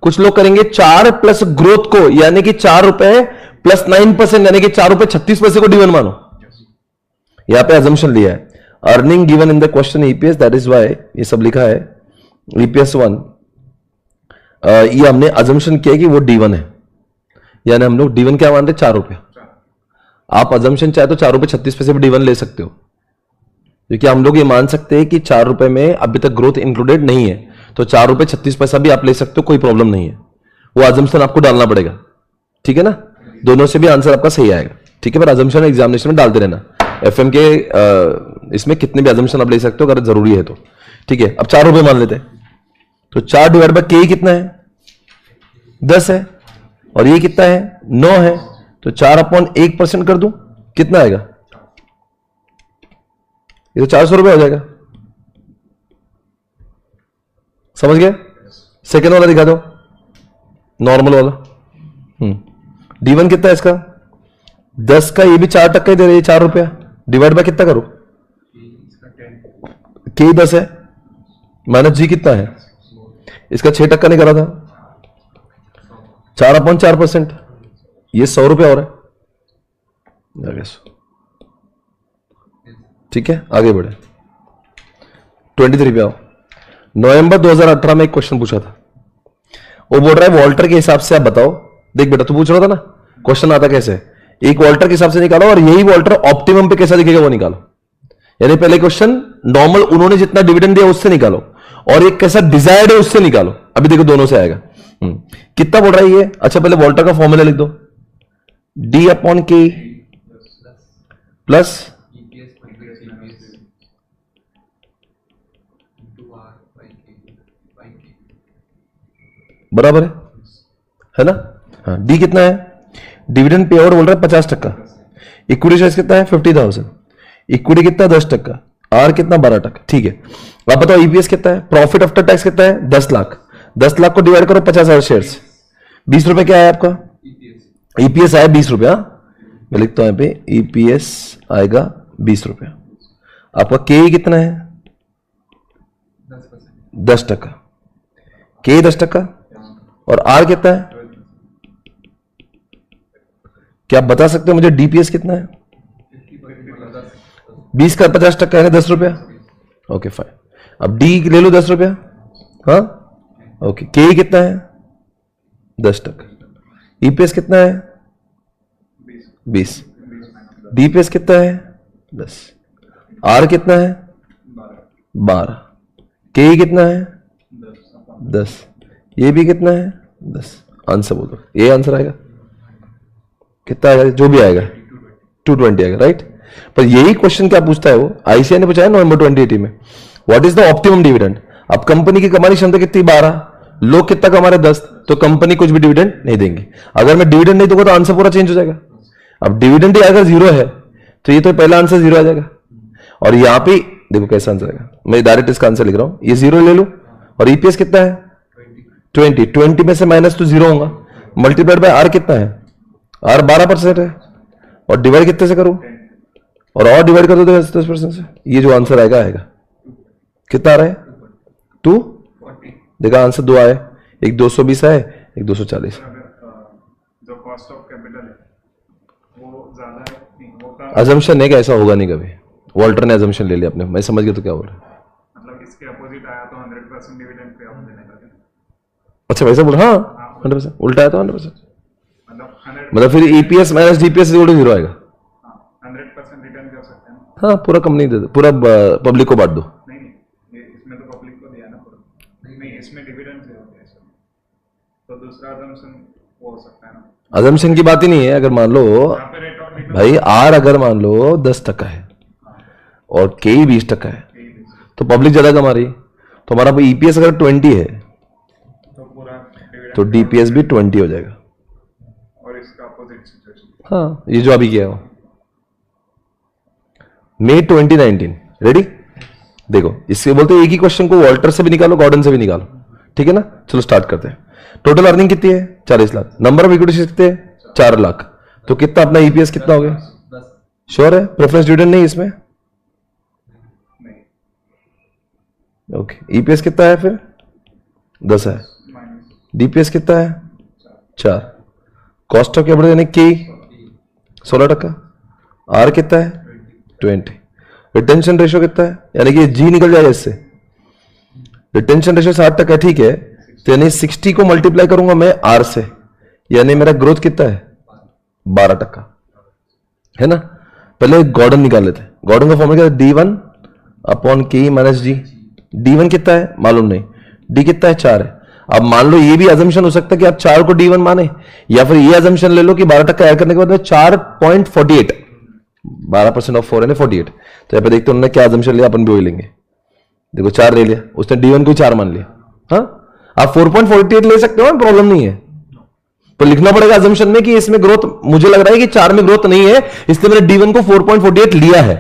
कुछ लोग करेंगे 4 प्लस ग्रोथ को, यानी कि 4 रुपए प्लस 9%, यानी कि 4 रुपए 36 पैसे को D1 मानो। यहां पे अजम्पशन लिया है, earning given in the question EPS, that is why ये सब लिखा है ईपीएस 1। ये हमने अजम्पशन किया कि वो D1 है, यानी हम लोग D1 क्या मान रहे? 4 रुपए। आप अजम्पशन चाहे तो 4 रुपए 36 पैसे भी D1 ले सकते हो, क्योंकि हम लोग ये मान सकते हैं कि 4 रुपए में अभी तक ग्रोथ इंक्लूडेड नहीं है, तो 4 रुपए 36 पैसा भी आप ले सकते हो, कोई प्रॉब्लम नहीं है। वो अजम्पशन आपको डालना पड़ेगा, ठीक है ना? दोनों से भी आंसर आपका सही आएगा, ठीक है? पर अजम्पशन एग्जामिनेशन में डालते रहना। एफएम के इसमें कितने भी अजम्पशन आप ले सकते हो अगर जरूरी है तो, ठीक है? अब 4 रुपए मान लेते हैं, तो 4 डिवाइड बाय के कितना है? 10 है, और ये कितना है? 9 है, तो 4/1% कर दूं, कितना आएगा? ये तो 400 रुपए हो जाएगा। समझ गए? सेकेंड वाला दिखा दो, नॉर्मल वाला। D1 कितना है इसका? 10 का, ये भी 4% दे रही है, 4 रुपया। डिवाइड बाय कितना करो? K 10 है, माइनस G कितना है? इसका 6% निकाला था, 4/4%, ये 100 रुपये और है। ठीक है, आगे बढ़े। 23 पे आओ। नवंबर 2018 में एक क्वेश्चन पूछा था, वो बोल रहा है वॉल्टर के हिसाब से आप बताओ। देख बेटा, तू पूछ रहा था ना क्वेश्चन आता कैसे, एक वॉल्टर के हिसाब से निकालो और यही वॉल्टर ऑप्टिमम पे कैसा दिखेगा वो निकालो। यानी पहले क्वेश्चन नॉर्मल उन्होंने जितना डिविडेंड दिया उससे निकालो, और एक कैसा डिजायर्ड है उससे निकालो। अभी देखो दोनों से आएगा। कितना बोल रहा है ये? अच्छा पहले वॉल्टर का फॉर्मूला लिख दो, D/K प्लस बराबर है ना? हाँ, डी कितना है? डिविडेंड पे आउट बोल रहा है 50%, इक्विटी शेयर कितना है? 50,000, इक्विटी कितना है? 10%, आर कितना? 12%। ठीक है, आप बताओ ईपीएस कितना है? प्रॉफिट आफ्टर टैक्स कितना है? 10 लाख। 10 लाख को डिवाइड करो 50,000 शेयर्स, 20 रुपए क्या है आपका? ईपीएस आया 20 रुपया। मैं लिखता हूं यहां पे ईपीएस आएगा 20 रुपया। आपका के कितना है? 10%। के 10%, और आर कितना है? क्या आप बता सकते हो मुझे डीपीएस कितना है? 20 का 50% है 10 रुपया। ओके फाइन, अब डी ले लो 10 रुपया। हाँ ओके, के कितना है? 10%। ईपीएस कितना है? 20। डीपीएस कितना है? 10। आर कितना है? 12। के कितना है? 10। ये भी कितना है? 10। आंसर बोलो, ये आंसर आएगा कितना आएगा? जो भी आएगा 220 आएगा, राइट। पर यही क्वेश्चन क्या पूछता है वो, आईसीआई ने पूछा है नवंबर 2018 में, what is the optimum dividend. अब कंपनी की कमाने क्षमता कितनी? 12, लोग कितना कमा रहे? 10, तो कंपनी कुछ भी डिविडेंड नहीं देंगे। अगर मैं डिविडेंड नहीं दूंगा तो आंसर पूरा चेंज हो जाएगा। अब डिविडेंड ही अगर 0 है तो ये तो पहला आंसर 0 आ जाएगा, और यहां पे देखो कैसा आंसर आएगा। मैं डायरेक्ट इसका आंसर लिख रहा हूं, ये 0 ले लो, और ईपीएस कितना है? 20 में से माइनस तो 0 होगा, मल्टीप्लाइड बाय आर कितना है? आर 12% है, और डिवाइड कितने से करूं? और डिवाइड कर दो 10% से, ये जो आंसर आएगा आएगा कितना आ रहा है? 2। देखा आंसर 2 आए, एक 220 आए, एक 240। जो कॉस्ट ऑफ कैपिटल है वो ज्यादा है, अजम्पशन है कि ऐसा होगा नहीं कभी। वॉल्टर ने अजम्पशन ले लिया अपने, मैं समझ गया तो क्या बोल रहा है। मतलब इसके अपोजिट आया तो 100% डिविडेंड पे आप देने लगे। अच्छा वैसा बोल, हाँ 100%, उल्टा है तो 100%, मतलब मतलब फिर ईपीएस माइनस डीपीएस 0 आएगा। 100% रिटर्न कर सकते हैं। हाँ पूरा कंपनी दे दो, पूरा पब्लिक को बांट दो। नहीं ये इसमें तो पब्लिक को दिया ना पूरा। नहीं इसमें डिविडेंड से होता है सर, तो दूसरा assumption वो हो सकता है ना। अजम्पशन की बात ही नहीं है। अगर मान लो यहाँ पे रेट ऑफ रिटर्न भाई आर अगर मान लो 10% है और के 20% है, तो पब्लिक ज्यादा कमा रही, तो हमारा ईपीएस अगर 20 है तो पूरा डिविडेंड तो डीपीएस भी 20 हो जाएगा। और इसका अपोजिट सिचुएशन। हाँ ये जो अभी किया है वो मई 2019, रेडी। देखो इससे बोलते हैं एक ही क्वेश्चन को वॉल्टर से भी निकालो, गॉर्डन से भी निकालो, ठीक है ना। चलो स्टार्ट करते हैं। टोटल अर्निंग कितनी है? 40 लाख। नंबर ऑफ इक्विटी कितने हैं? 4 लाख। तो कितना अपना ईपीएस कितना हो गया? श्योर है? प्रेफरेंस डिविडेंड नहीं इसमें? ओके, ईपीएस कितना है फिर? 10 है। डीपीएस कितना है? 4। कॉस्ट ऑफ कैपिटल यानी के 16%। आर कितना है? 20। रिटेंशन रेशियो कितना है? यानी कि जी निकल जाएगा इससे। रिटेंशन रेशियो 60% ठीक है, तो यानी 60 को मल्टीप्लाई करूंगा मैं आर से, यानी मेरा ग्रोथ कितना है? 12% है ना। पहले गॉर्डन निकाल लेते हैं। गॉर्डन का फॉर्मूला क्या है? D1/K माइनस जी। D1 कितना है? मालूम नहीं। डी कितना है? 4 है। अब मान लो ये भी अजम्पशन हो सकता है कि आप 4 को D1 माने, या फिर ये अजम्पशन ले लो कि 12% ऐड करने के बाद में 4.48, 12% ऑफ 4 है 48। तो यहाँ पे देखते हैं उन्होंने क्या अजम्पशन लिया, अपन भी वही लेंगे। देखो 4 ले लिया उसने, D1 को 4 मान लिया। हाँ आप 4.48 ले सकते हो, प्रॉब्लम नहीं है, तो लिखना पड़ेगा अजम्पशन में कि इसमें ग्रोथ, मुझे लग रहा है कि 4 में ग्रोथ नहीं है, इसलिए मैंने D1 को 4.48 लिया है,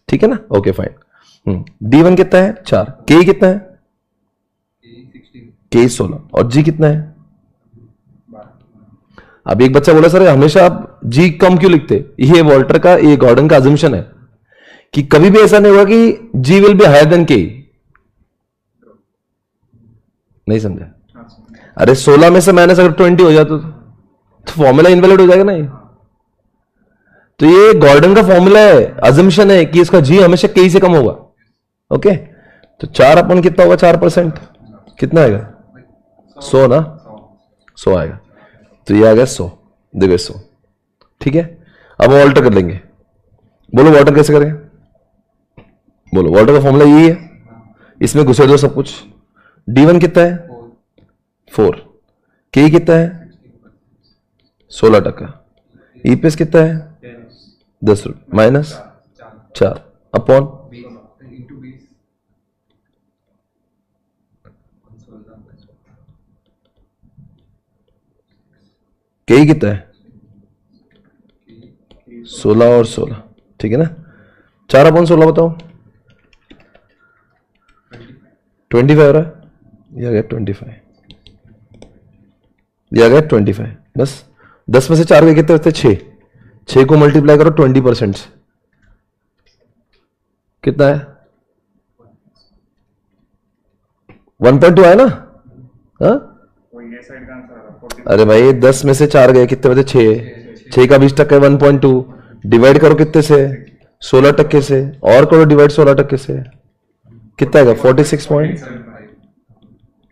ठीक है ना। Okay fine. D1 कितना है? 4। के कितना है? के 16, और जी कितना है? अब एक बच्चा बोला सर हमेशा आप जी कम क्यों लिखते? ये वॉल्टर का, ये गॉर्डन का अजम्पशन है कि कभी भी ऐसा नहीं होगा कि जी विल बी हायर देन के। नहीं समझा? हाँ सर। अरे 16 में से माइनस अगर 20 हो जाता तो फॉर्मूला इनवैलिड हो जाएगा ना ये। तो ये गॉर्डन का फॉर्मूला है, अजम्पशन है कि इसका जी हमेशा के से कम होगा। ओके, तो 4 अपन कितना होगा? 4%। कितना आएगा? 100 ना, 100 आएगा। तो ये आ गया 100, देखो 100। ठीक है, अब हम ऑल्टर कर लेंगे। बोलो वॉल्टर कैसे करें? बोलो, वॉल्टर का फॉर्मूला यही है, इसमें घुसेड़ दो सब कुछ। D1 कितना है? 4। के कितना है? 16%। ईपीएस कितना है? 10 रुपये माइनस 4 अपॉन के कितना है? 16 और 16, ठीक है ना। 4 अपॉन 16 बताओ, 25 हो रहा है। ये आ गया 25, ये आ गया 25। बस 10 में से 4 के कितने होते हैं? 6। 6 को मल्टीप्लाई करो 20% से, कितना है? 1.2 आया ना? हाँ, वो ये साइड का आंसर आ रहा 40। अरे भाई 10 में से 4 गए, कितने बचे? 6। 6 का 20% 1.2, डिवाइड करो कितने से? 16% से, और करो डिवाइड 16% से, कितना आएगा? 46 पॉइंट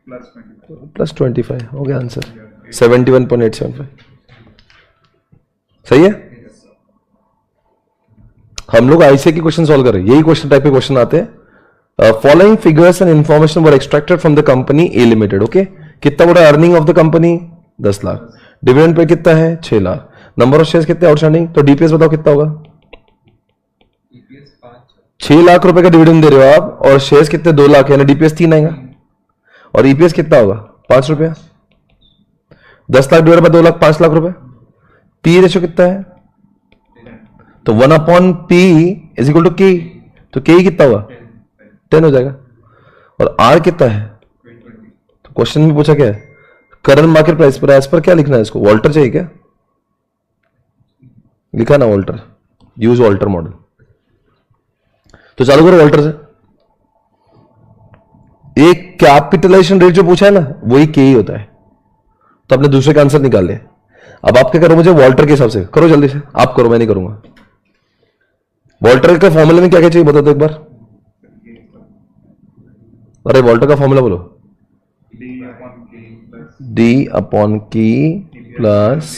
प्लस 25। प्लस 25 हो गया आंसर 71.875। सही है। हम लोग आईसीए की क्वेश्चन सॉल्व कर रहे हैं, यही क्वेश्चन टाइप के क्वेश्चन आते हैं। Following figures and information were extracted from the company A limited. Okay, कितना बड़ा earning of the company? 10 lakh. Dividend pay कितना है? 6 लाख। नंबर ऑफ शेयर्स कितने आउटस्टैंडिंग? तो डीपीएस बताओ कितना होगा? 6 लाख रुपए का डिविडेंड दे रहे हो आप, और शेयर्स कितने? 2 लाख, यानी डीपीएस 3 आएगा। और ईपीएस कितना होगा? 5 रुपया। 10 लाख डिवाइड बाय 2 लाख, 5 लाख रुपए। पी रेशो कितना है? तो 1/P इज इक्वल टू के। तो के कितना होगा? 10 हो जाएगा। और आर कितना है? तो क्वेश्चन में पूछा क्या है? करंट मार्केट प्राइस पर। एज पर क्या लिखना है इसको? वॉल्टर चाहिए क्या? लिखा ना वॉल्टर, यूज वॉल्टर मॉडल। तो चालू करो वॉल्टर से। एक कैपिटलाइजेशन रेट जो पूछा है ना, वही के ही होता है। तो आपने दूसरे का आंसर निकाल लिया। अब आप क्या करो? मुझे वॉल्टर के हिसाब से करो, जल्दी से आप करो, मैं नहीं करूंगा। वॉल्टर के फॉर्मूले में क्या क्या चाहिए बता दो एक बार। अरे वॉल्टर का फॉर्मूला बोलो। D upon K plus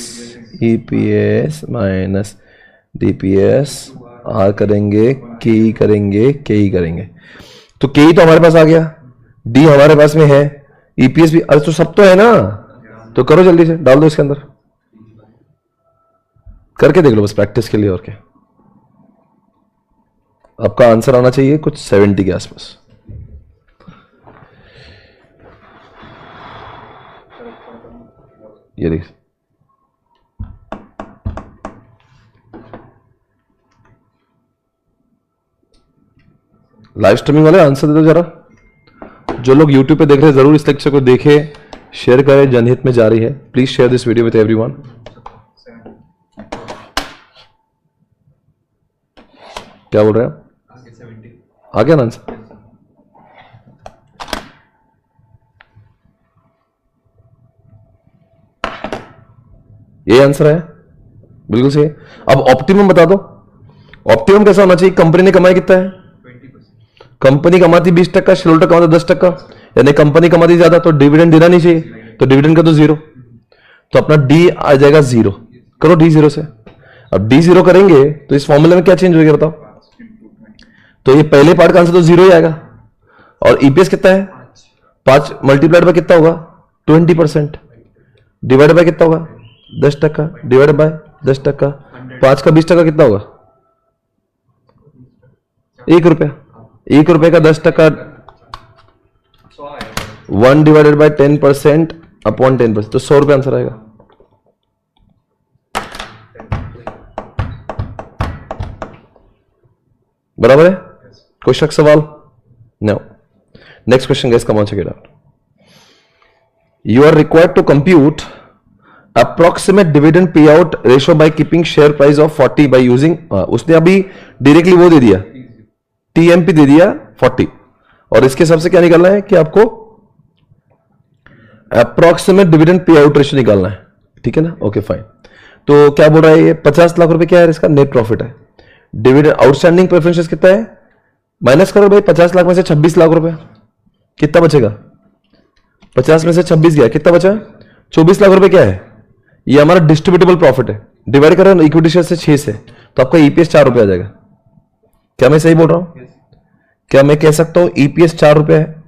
EPS minus DPS. R करेंगे, के करेंगे, के ही करेंगे। तो के तो हमारे पास आ गया, डी हमारे पास में है, ईपीएस भी। अरे तो सब तो है ना, तो करो जल्दी से, डाल दो इसके अंदर, करके देख लो बस प्रैक्टिस के लिए। और क्या आपका आंसर आना चाहिए कुछ 70 के आसपास। ये देख, लाइव स्ट्रीमिंग वाले आंसर दे दो जरा। जो लोग यूट्यूब पे देख रहे हैं जरूर इस लेक्चर को देखें, शेयर करें, जनहित में जारी है। Please share this video with everyone. क्या बोल रहे हैं? आ गया ना आंसर? ये आंसर है, बिल्कुल सही है। अब ऑप्टिमम बता दो। ऑप्टिमम कैसा होना चाहिए? कंपनी ने कमाई कितना है? 20%। कंपनी कमाती 20%, शेयर होल्डर कमाता 10%, यानी कंपनी कमाती ज्यादा, तो डिविडेंड देना नहीं चाहिए, तो डिविडेंड का तो 0। तो अपना डी आ जाएगा 0। करो डी 0 से। अब डी 0 करेंगे तो इस फॉर्मूले में क्या चेंज हो गया बताओ? तो ये पहले पार्ट का आंसर तो 0 ही आएगा। और ईपीएस कितना है? 5 मल्टीप्लाइड बाय कितना होगा? 20%। डिवाइड बाय कितना होगा? 10%। डिवाइड बाय 10%, 5 का 20% कितना होगा? 1 रुपया। 1 रुपए का 10%, 1 डिवाइडेड बाय 10% अपॉन 10%, तो 100 रुपये आंसर आएगा। बराबर है? कोई शक सवाल? No. Next question guys, come on check it out. You are required to compute approximate dividend pay out ratio by keeping share price of 40 by using, उसने अभी डायरेक्टली वो दे दिया, टीएमपी दे दिया 40, और इसके हिसाब से क्या निकालना है कि आपको approximate dividend pay out ratio निकालना है, ठीक है ना? Okay fine. तो क्या बोल रहा है ये 50 लाख रुपए क्या है इसका नेट प्रॉफिट है। डिविडेंड आउटस्टैंडिंग प्रेफरेंसेस कितना है, माइनस करो भाई 50 लाख में से 26 लाख रुपए, कितना बचेगा? 50 में से 26 गया, कितना बचा? 24 लाख रुपए क्या है? ये हमारा डिस्ट्रीब्यूटेबल प्रॉफिट है, डिवाइड करो इक्विटी शेयर से 6 से, तो आपका ईपीएस 4 रुपए आ जाएगा। क्या मैं सही बोल रहा हूं? क्या मैं कह सकता हूं ईपीएस 4 रुपए है?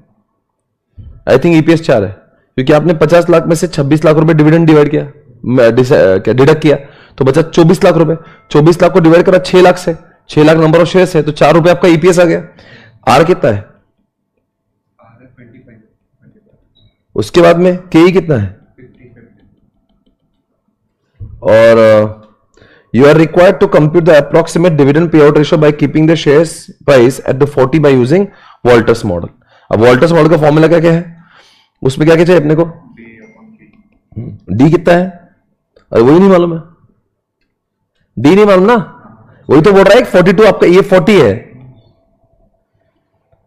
आई थिंक ईपीएस 4 है, क्योंकि आपने 50 लाख में से 26 लाख रुपए डिविडेंड डिवाइड किया, क्या डिडक्ट किया, तो बचा 24 लाख रुपए। 24 लाख को डिवाइड करा 6 लाख से, 6 लाख नंबर ऑफ शेयर है, तो 4 रुपए आपका ईपीएस आ गया। आर कितना है? उसके बाद में के कितना है? और you are required to compute the approximate dividend payout ratio by keeping the shares price at the 40 by using Walters model। अब Walters model का फॉर्मूला क्या क्या है, उसमें क्या क्या चाहिए अपने को? डी कितना है? अरे वही नहीं मालूम है, डी नहीं मालूम ना, वही तो बोल रहा है 42 आपका, ये 40 है।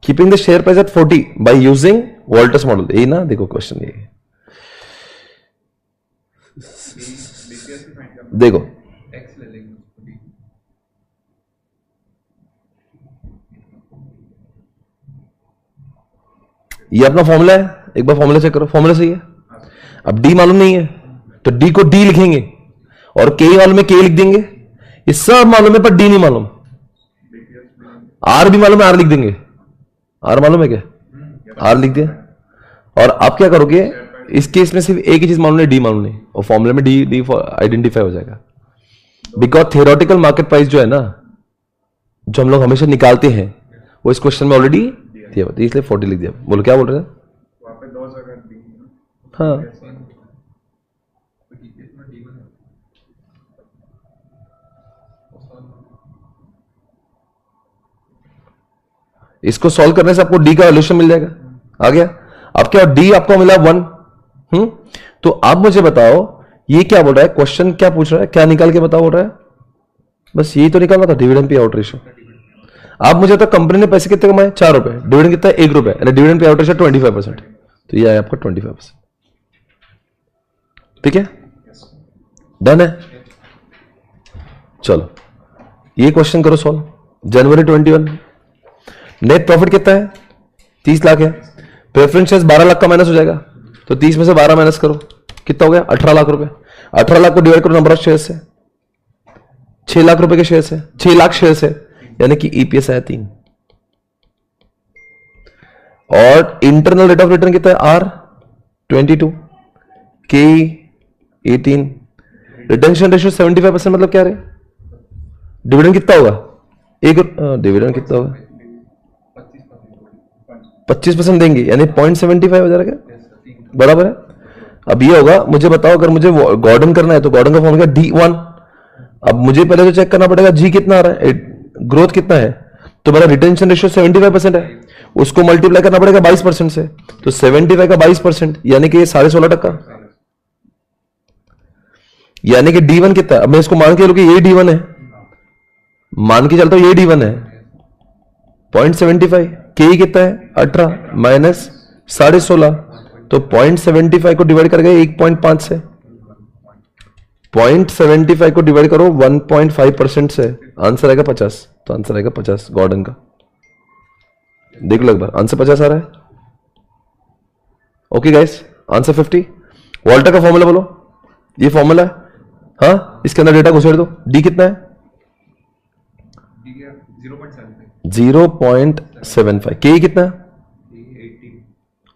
Keeping the share price at 40 by using Walter's model, यही ना? देखो क्वेश्चन ये देखो, ये अपना फॉर्मूला है, एक बार फॉर्मूला चेक करो, फॉर्मूला सही है। अब डी मालूम नहीं है तो डी को डी लिखेंगे और के वाले में के लिख देंगे, ये सब मालूम है पर डी नहीं मालूम। आर भी मालूम है, आर लिख देंगे। आर मालूम है क्या? आर लिख दिया। और आप क्या करोगे, इस केस में सिर्फ एक ही चीज मालूम है, डी मालूम नहीं, और फॉर्मूले में डी डी आइडेंटिफाई हो जाएगा। बिकॉज थियोरेटिकल मार्केट प्राइस जो है ना, जो हम लोग हमेशा निकालते हैं, वो इस क्वेश्चन में ऑलरेडी दिया हुआ, इसलिए 40 लिख दिया। बोलो क्या बोल रहे थे? वहाँ पे 2 जगह दी। हाँ, इसको सॉल्व करने से आपको डी का वैल्यूएशन मिल जाएगा। आ गया? अब क्या डी आपको मिला 1। तो आप मुझे बताओ ये क्या बोल रहा है, क्वेश्चन क्या पूछ रहा है, क्या निकाल के बताओ बोल रहा है? बस यही तो निकालना था, डिविडेंड पे आउट रेशियो। आप मुझे तो कंपनी ने पैसे कितने कमाए? 4 रुपए, डिविडेंड कितना है? 1 रुपए, यानी डिविडेंड पे आउट रेशियो 25%, तो ये आया आपका 25%। ठीक है, डन है। चलो ये क्वेश्चन करो सॉल्व। जनवरी 21 नेट प्रॉफिट कितना है? 30 लाख है। प्रेफरेंस शेयर्स 12 लाख का माइनस हो जाएगा, तो 30 में से 12 माइनस करो, कितना हो गया? 18 लाख रुपए। 18 लाख को डिवाइड करो नंबर ऑफ शेयर से, 6 लाख रुपए के शेयर से, 6 लाख शेयर से, यानी कि ईपीएस आया 3। और इंटरनल रेट ऑफ रिटर्न कितना है? आर 22, के 18, रिटेंशन रेशियो 75%, मतलब क्या रहे? डिविडेंड कितना होगा? डिविडेंड कितना होगा? 25% देंगे, यानी 0.75 हो जाएगा, बराबर है। अब ये होगा, मुझे बताओ अगर मुझे गॉर्डन करना है तो गॉर्डन का फॉर्मूला D1। अब मुझे पहले तो चेक करना पड़ेगा जी कितना आ रहा है, ग्रोथ कितना है, तो मेरा रिटेंशन रेशियो 75% है, उसको मल्टीप्लाई करना पड़ेगा 22% से, तो 75 का 22%, यानी कि 16.5%, यानी कि D1 कितना है? अब मैं इसको मान के चलूं कि ये D1 है, मान के चलता हूं ये D1 है, 0.75, के कितना है? 18 माइनस 16.5, तो 0.75 को डिवाइड कर गए 1.5 से, 0.75 को डिवाइड करो 1.5% से, आंसर आएगा 50, तो आंसर आएगा 50 गॉर्डन का। देख लो एक बार, आंसर 50 आ रहा है। Okay guys, answer 50। वॉल्टर का फॉर्मूला बोलो, ये फॉर्मूला है, हाँ, इसके अंदर डेटा घुसेड़ दो। डी कितना है? 0.75। के कितना है?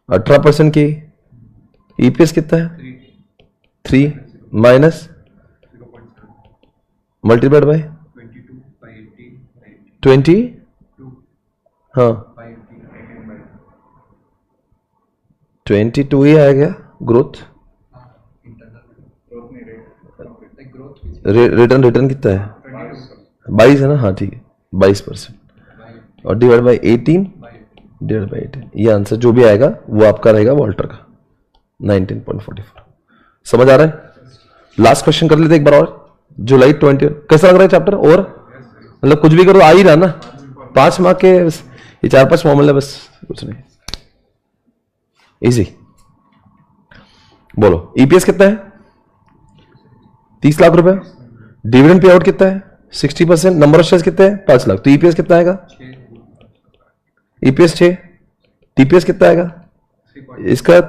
18% के। ईपीएस कितना है? 3 माइनस मल्टीप्लाइड बाय 20, हाँ 22 ही आएगा ग्रोथ। रिटर्न कितना है? 22 है ना? हाँ ठीक है, 22%, और डिवाइड बाय 18, डिवाइड बाय 18, ये आंसर जो भी आएगा वो आपका रहेगा वॉल्टर का 19.44। समझ आ रहा है? लास्ट क्वेश्चन कर लेते एक बार और। जुलाई 20, कैसा लग रहा है चैप्टर? और मतलब कुछ भी करो आ ही रहा ना, 5 मार्क के ये 4-5 फॉर्मूले, बस कुछ नहीं, इजी। बोलो ईपीएस कितना है? 30 लाख रुपए। डिविडेंड पे आउट कितना है? 60%। नंबर ऑफ शेयर्स कितने हैं? 5 लाख। तो ईपीएस कितना आएगा? ईपीएस 6। टीपीएस कितना आएगा? इसका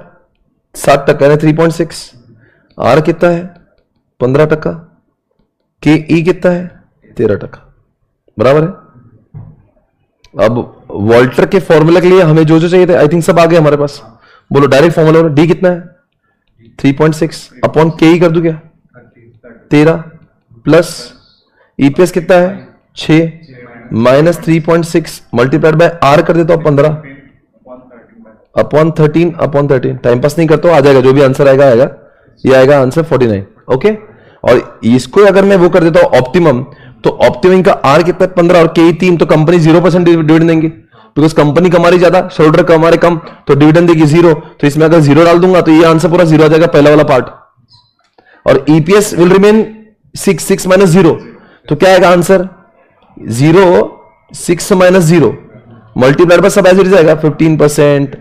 60% है 3.6। आर कितना है? 15%। के ई कितना है? 13%। बराबर है। अब वॉल्टर के फॉर्मूला के लिए हमें जो जो चाहिए थे आई थिंक सब आ गए हमारे पास। बोलो डायरेक्ट फॉर्मूला। डी कितना है? 3.6 अपॉन के ई कर दूं क्या? 13 प्लस ईपीएस कितना है? 6 माइनस 3.6 मल्टीप्लाइड बाय आर कर देता हूं 15 अपॉन 13 टाइम पास नहीं करता हूं, आ जाएगा जो भी आंसर आएगा आएगा। ये आएगा आंसर 49। ओके। और इसको अगर मैं वो कर देता हूं ऑप्टिमम, तो ऑप्टिमम का आर कितना है? 15 और के 3, तो कंपनी 0% डिविडेंड देंगे बिकॉज कंपनी कमा रही ज्यादा, शोल्डर कमा रहे कम, तो डिविडेंड देगी 0। तो इसमें अगर 0 डाल दूंगा तो ये आंसर पूरा 0 आ जाएगा, पहला वाला पार्ट। और ईपीएस विल रिमेन 6 माइनस 0, तो क्या आएगा आंसर? 0 6 माइनस 0 मल्टीप्लाइड पर सब एज इट जाएगा 15%,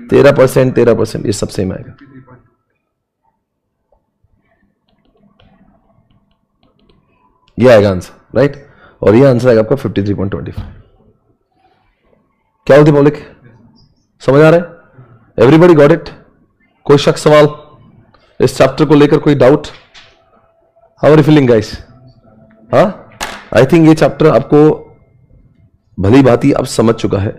13%, ये सब सेम आएगा। ये आएगा आंसर, राइट। और ये आंसर आएगा आपका 53.25। क्या होती पब्लिक? समझ आ रहा है? Everybody got it? कोई शक सवाल इस चैप्टर को लेकर? कोई doubt? How are you feeling guys? हाँ, आई थिंक ये चैप्टर आपको भली भांति अब समझ चुका है।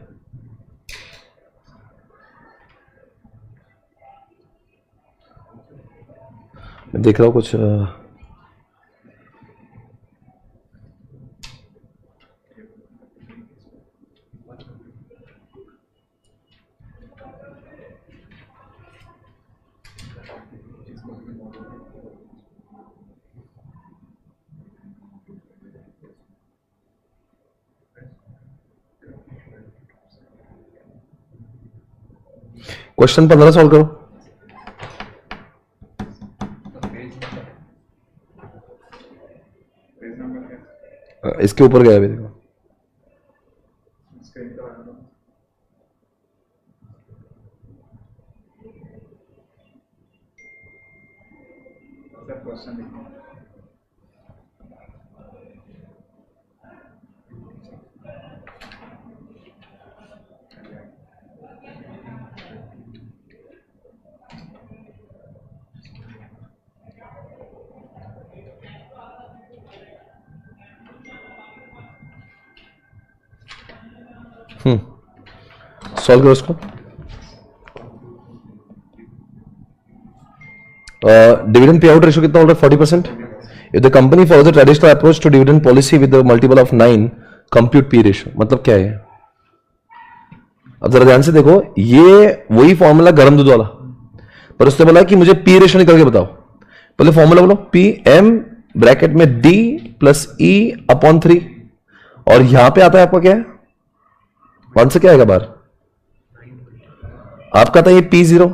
मैं देख रहा हूं कुछ क्वेश्चन 15 सॉल्व करो। पेज नंबर क्या? इसके ऊपर गया अभी देखो। स्क्रीन पर आ रहा है क्वेश्चन लिखो। सॉल्व करो इसको। डिविडेंड पे आउट रेशियो कितना हो रहा है? 40%। If the company follows the traditional approach to dividend policy with multiple of 9, compute P ratio. मतलब क्या है? अब जरा ध्यान से देखो, ये वही फॉर्मूला गर्म दूध वाला, पर उसने बोला कि मुझे पी रेशियो निकल के बताओ। पहले फॉर्मूला बोलो, पी एम ब्रैकेट में डी प्लस ई अपॉन 3, और यहां पे आता है आपका क्या है? आंसर क्या आएगा बाहर? आपका था ये P0।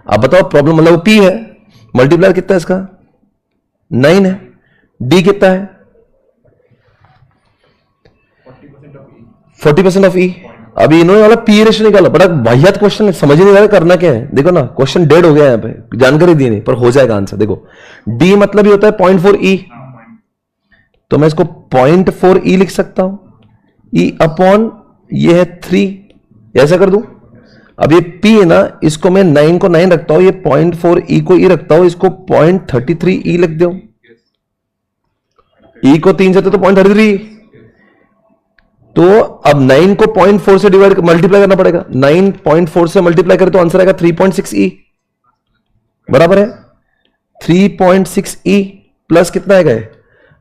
आप बताओ प्रॉब्लम, मतलब वो P है, मल्टीप्लायर कितना है इसका? 9 है। D कितना है? 40% ऑफ E। अभी इन्होंने वाला P रेशियो निकाला, बड़ा वाहियात क्वेश्चन, समझ नहीं आ रहा करना क्या है। देखो ना, क्वेश्चन डेड हो गया यहां पे, जानकारी दी नहीं, पर हो जाएगा आंसर। देखो D मतलब ही होता है 0.4 E, तो मैं इसको 0.4 E लिख सकता हूं। E अपॉन ये है 3, ऐसा कर दूं। अब ये P है ना, इसको मैं 9 को 9 रखता हूं, ये 0.4 E को E रखता हूं, इसको 0.33 E लिख दो। E को 3 से तो 0.33, तो अब 9 को 0.4 से डिवाइड मल्टीप्लाई करना पड़ेगा। 9 0.4 से मल्टीप्लाई करें तो आंसर आएगा 3.6 E। बराबर है 3.6 E प्लस कितना आएगा?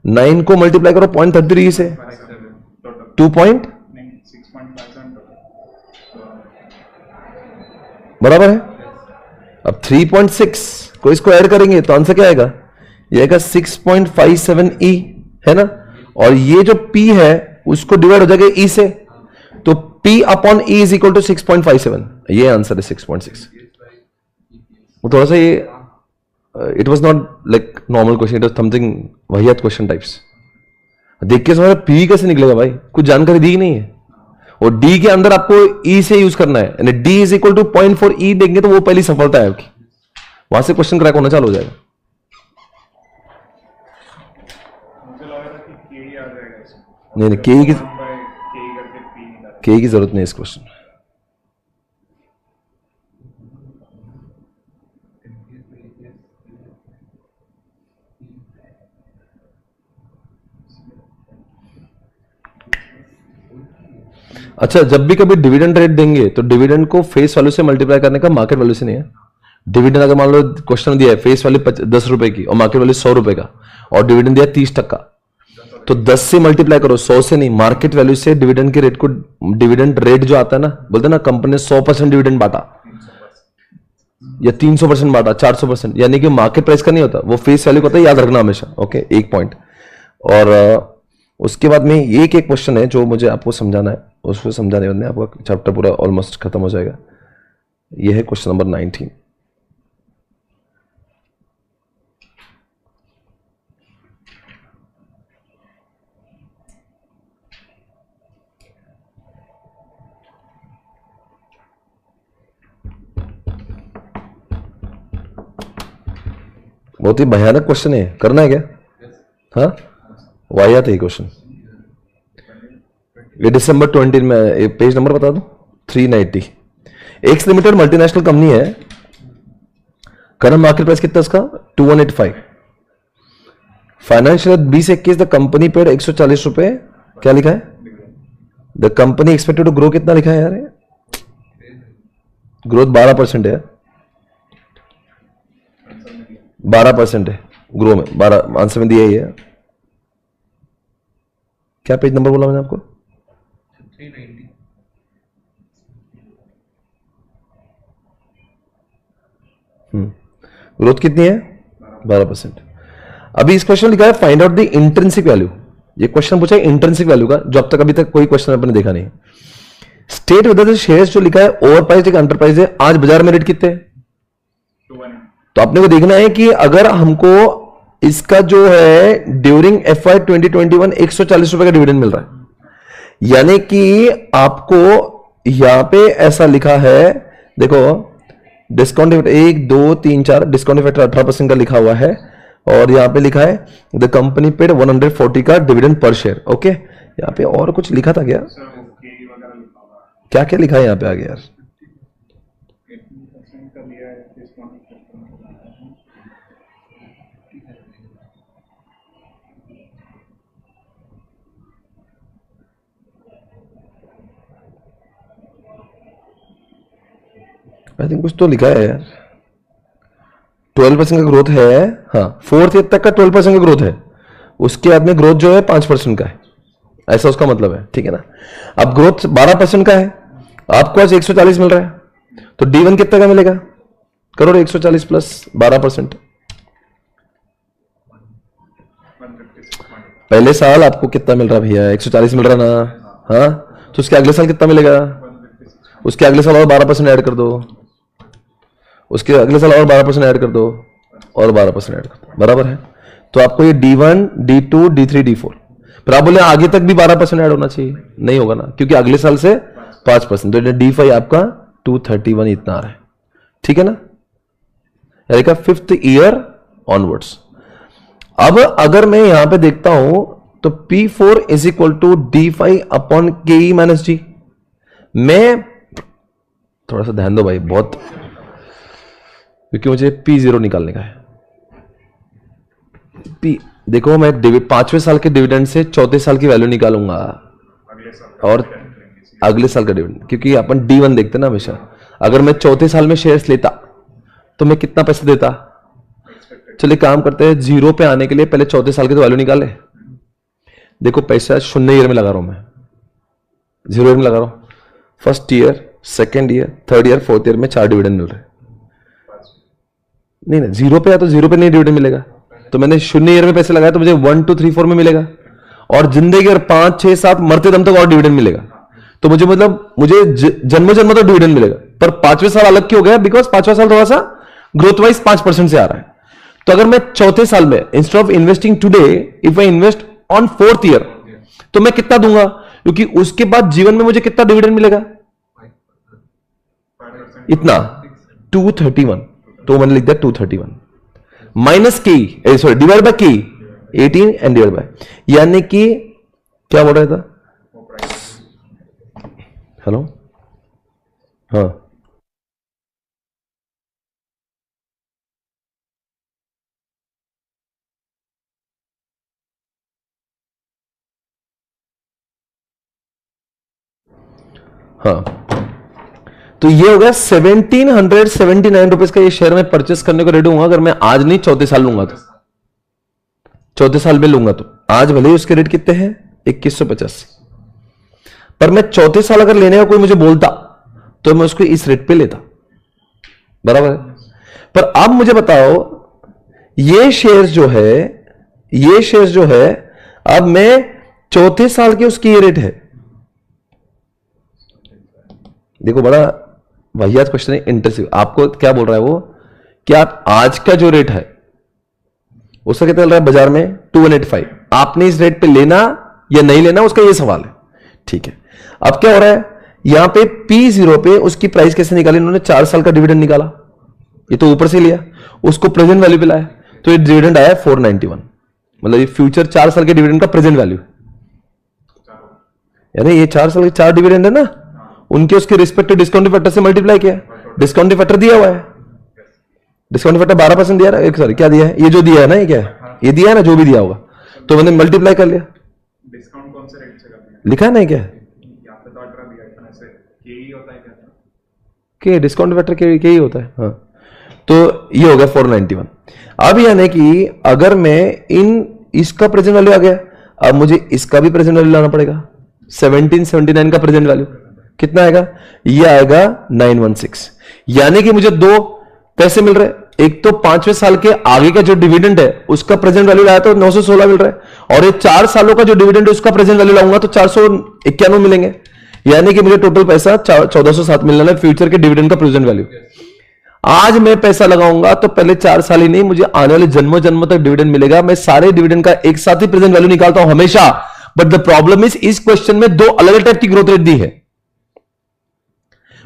9 को मल्टीप्लाई करो 0.33 से, 2 पॉइंट, बराबर है। अब 3.6 को इसको ऐड करेंगे तो आंसर क्या आएगा? ये आएगा 6.57 E, है ना। और ये जो P है उसको डिवाइड हो जाएगा E से, तो P upon E is equal to 6.57। ये आंसर है 6.6। वो थोड़ा सा ये it was not like normal question, it was something वाहियात क्वेश्चन टाइप्स। देख के समझ P कैसे निकलेगा भाई? कुछ जानकारी दी नहीं है। और D के अंदर आपको E से यूज करना है, यानी D is equal to 0.4 E देंगे तो वो पहली सफलता है आपकी। वहां से क्वेश्चन क्रैक होना चालू हो जाएगा। मुझे लगा था कि के ही आ जाएगा इसमें। नहीं नहीं, के की के करके पी निकाला। के की जरूरत नहीं है इस क्वेश्चन में। अच्छा, जब भी कभी डिविडेंड रेट देंगे तो डिविडेंड को फेस वैल्यू से मल्टीप्लाई करने का, मार्केट वैल्यू से नहीं है। डिविडेंड अगर मान लो क्वेश्चन दिया है फेस वैल्यू 10 रुपए की और मार्केट वैल्यू 100 रुपए का, और डिविडेंड दिया 30%, तो 10 से मल्टीप्लाई करो, 100 से नहीं, मार्केट वैल्यू से डिविडेंड के रेट को। डिविडेंड रेट जो आता है ना, बोलते हैं ना कंपनी ने 100% डिविडेंड बांटा या 300% बांटा, 400%, यानी कि मार्केट प्राइस का नहीं होता, वो फेस वैल्यू का होता है, याद रखना हमेशा। ओके, एक पॉइंट। और उसके बाद में एक क्वेश्चन है जो मुझे आपको समझाना है, उसको समझाने बाद में आपका चैप्टर पूरा ऑलमोस्ट खत्म हो जाएगा। ये है क्वेश्चन नंबर 19। बहुत ही भयानक क्वेश्चन है, करना है क्या? हाँ, वाहियात है क्वेश्चन। ये December 20 में, पेज नंबर बता दो, 390। एक्स लिमिटेड मल्टीनेशनल कंपनी है, करंट मार्केट प्राइस कितना इसका? 2185। फाइनेंशियल 2021 द कंपनी पेड 140 रुपए, क्या लिखा है? The company expected to grow, कितना लिखा है यार? ग्रोथ 12% है, 12% है ग्रो में, 12 आंसर में दिया ही है। क्या पेज नंबर बोला मैंने आपको? 390। ग्रोथ कितनी है? 12%। अभी इस क्वेश्चन लिखा है find out the intrinsic value. ये क्वेश्चन पूछा है इंट्रिंसिक वैल्यू का, जो अब तक अभी तक कोई क्वेश्चन अपने देखा नहीं। स्टेट वेदर द शेयर्स, जो लिखा है ओवर प्राइस एक अंडर प्राइस है, आज बाजार में रेट कितने हैं? 2-1। तो आपने को देखना है कि अगर हमको इसका जो है ड्यूरिंग FY 2021 140 रुपए का डिविडेंड मिल रहा है, यानी कि आपको यहां पे ऐसा लिखा है, देखो डिस्काउंट 1 2 3 4, डिस्काउंट फैक्टर 18% का लिखा हुआ है, और यहां पे लिखा है द कंपनी पेड 140 का डिविडेंड पर शेयर। ओके, यहां पे और कुछ लिखा था क्या? सर वो के वगैरह लिखा हुआ है। क्या क्या लिखा है यहां पे आगे यार? 18% का दिया है, डिस्काउंट फैक्टर। आई थिंक कुछ तो लिखा है यार, 12% का ग्रोथ है। हाँ, 4th ईयर तक का 12% का ग्रोथ है, उसके बाद में ग्रोथ जो है 5% का है, ऐसा उसका मतलब है, ठीक है ना। अब ग्रोथ 12% का है, आपको आज 140 मिल रहा है, तो D1 कितने का मिलेगा? करोड़ 140 प्लस 12%। 156 पहले साल आपको कितना मिल रहा है भैया? 140 मिल रहा ना? हाँ, तो उसके अगले साल कितना मिलेगा? 156। उसके अगले साल और 12% ऐड कर दो, उसके अगले साल और 12% ऐड कर दो, और 12% ऐड कर दो, बराबर है। तो आपको ये D1 D2 D3 D4, फिर आप बोले आगे तक भी 12% ऐड होना चाहिए, नहीं होगा ना, क्योंकि अगले साल से 5%, तो D5 आपका 231 इतना आ रहा है, ठीक है ना, यानी का 5th ईयर ऑनवर्ड्स। अब अगर मैं यहां पे देखता हूं तो P4 is equal to D5 upon KE minus G। मैं थोड़ा सा ध्यान दो भाई, बहुत, क्योंकि मुझे P0 निकालने का है। देखो मैं 5वें साल के डिविडेंड से 4थे साल की वैल्यू निकालूंगा, अगले साल और अगले साल का डिविडेंड, क्योंकि अपन D1 देखते ना हमेशा। अगर मैं 4थे साल में शेयर्स लेता तो मैं कितना पैसा देता? चलिए काम करते हैं, 0 पे आने के लिए पहले 4थे साल की तो वैल्यू निकाले। देखो पैसा 0 ईयर में लगा रहा हूं मैं, 0 ईयर में लगा रहा हूं, 1st year, 2nd year, 3rd year, 4th year में 4 डिविडेंड मिल रहे हैं। नहीं नहीं, 0 पे या तो 0 पे नहीं डिविडेंड मिलेगा, तो मैंने 0 ईयर में पैसे लगाए तो मुझे 1 2 3 4 में मिलेगा, और जिंदगी अगर 5 6 7 मरते दम तक और डिविडेंड मिलेगा, तो मुझे मतलब मुझे जन्मों जन्म तो डिविडेंड मिलेगा। पर 5वें साल अलग क्यों हो गया? बिकॉज 5वां साल थोड़ा सा ग्रोथ वाइज 5% से आ रहा है। तो अगर मैं 4थे साल में instead of investing today, if I invest on 4th year, तो मैं कितना दूंगा? क्योंकि उसके बाद जीवन में मुझे कितना डिविडेंड मिलेगा? 5%। इतना 231। तो मैंने लिख दिया 231 माइनस की, सॉरी डिवाइड बाय की 18 एंड डिवाइड बाय, यानी कि क्या बोल रहा था, हेलो, हाँ हाँ, तो ये हो गया 1779 रुपीज का ये शेयर में परचेस करने को रेडी हूँ अगर मैं आज नहीं चौथे साल लूंगा, तो चौथे साल में लूंगा तो आज भले ही उसके रेट कितने हैं 2185, पर मैं चौथे साल अगर लेने का कोई मुझे बोलता तो मैं उसको इस रेट पे लेता, बराबर है। पर अब मुझे बताओ ये शेयर जो है अब मैं चौथे साल के उसकी ये रेट है, देखो बड़ा वाहियात क्वेश्चन है, इंटरेस्टिंग। आपको क्या बोल रहा है वो कि आप आज का जो रेट है उसका कितना चल रहा है बाजार में 2185, आपने इस रेट पे लेना या नहीं लेना उसका ये सवाल है, ठीक है। अब क्या हो रहा है यहां पे P0 पे उसकी प्राइस कैसे निकाली, इन्होंने 4 साल का डिविडेंड निकाला, ये तो ऊपर से लिया, उसको प्रेजेंट वैल्यू पे लाया, तो ये डिविडेंड आया 491, मतलब ये फ्यूचर 4 साल के डिविडेंड का प्रेजेंट वैल्यू, यानी ये 4 साल के 4 डिविडेंड है ना, उनके उसके रिस्पेक्टिव डिस्काउंट फैक्टर से मल्टीप्लाई किया, डिस्काउंट फैक्टर दिया हुआ है, डिस्काउंट फैक्टर 12% दिया है, सॉरी क्या दिया है, ये जो दिया है ना, ये क्या है, ये दिया है ना जो भी दिया होगा, तो मैंने मल्टीप्लाई कर लिया, डिस्काउंट कौन से रेट से कर दिया, लिखा है ना क्या, यहाँ पे तो 18 दिया है, ऐसे के ही होता है क्या, के डिस्काउंट फैक्टर के ही होता है, हाँ। तो ये हो गया 491। अब यानी कि अगर मैं इसका प्रेजेंट वैल्यू आ गया, अब मुझे इसका भी प्रेजेंट वैल्यू लाना पड़ेगा, 1779 का प्रेजेंट वैल्यू कितना आएगा, ये आएगा 916, यानी कि मुझे दो पैसे मिल रहे, एक तो 5वें साल के आगे का जो डिविडेंड है उसका प्रेजेंट वैल्यू लाया तो 916 मिल रहा है, और ये 4 सालों का जो डिविडेंड है उसका प्रेजेंट वैल्यू लाऊंगा तो 491 मिलेंगे, यानी कि मुझे टोटल पैसा 1407 मिलना है फ्यूचर के डिविडेंड का प्रेजेंट वैल्यू। आज मैं पैसा लगाऊंगा तो पहले 4 साल ही नहीं, मुझे आने वाले जन्मों जन्मों तक डिविडेंड मिलेगा, मैं सारे डिविडेंड का एक साथ ही प्रेजेंट वैल्यू निकालता हूं हमेशा, बट द प्रॉब्लम इस क्वेश्चन में 2 अलग अलग टाइप की ग्रोथ रेट दी है,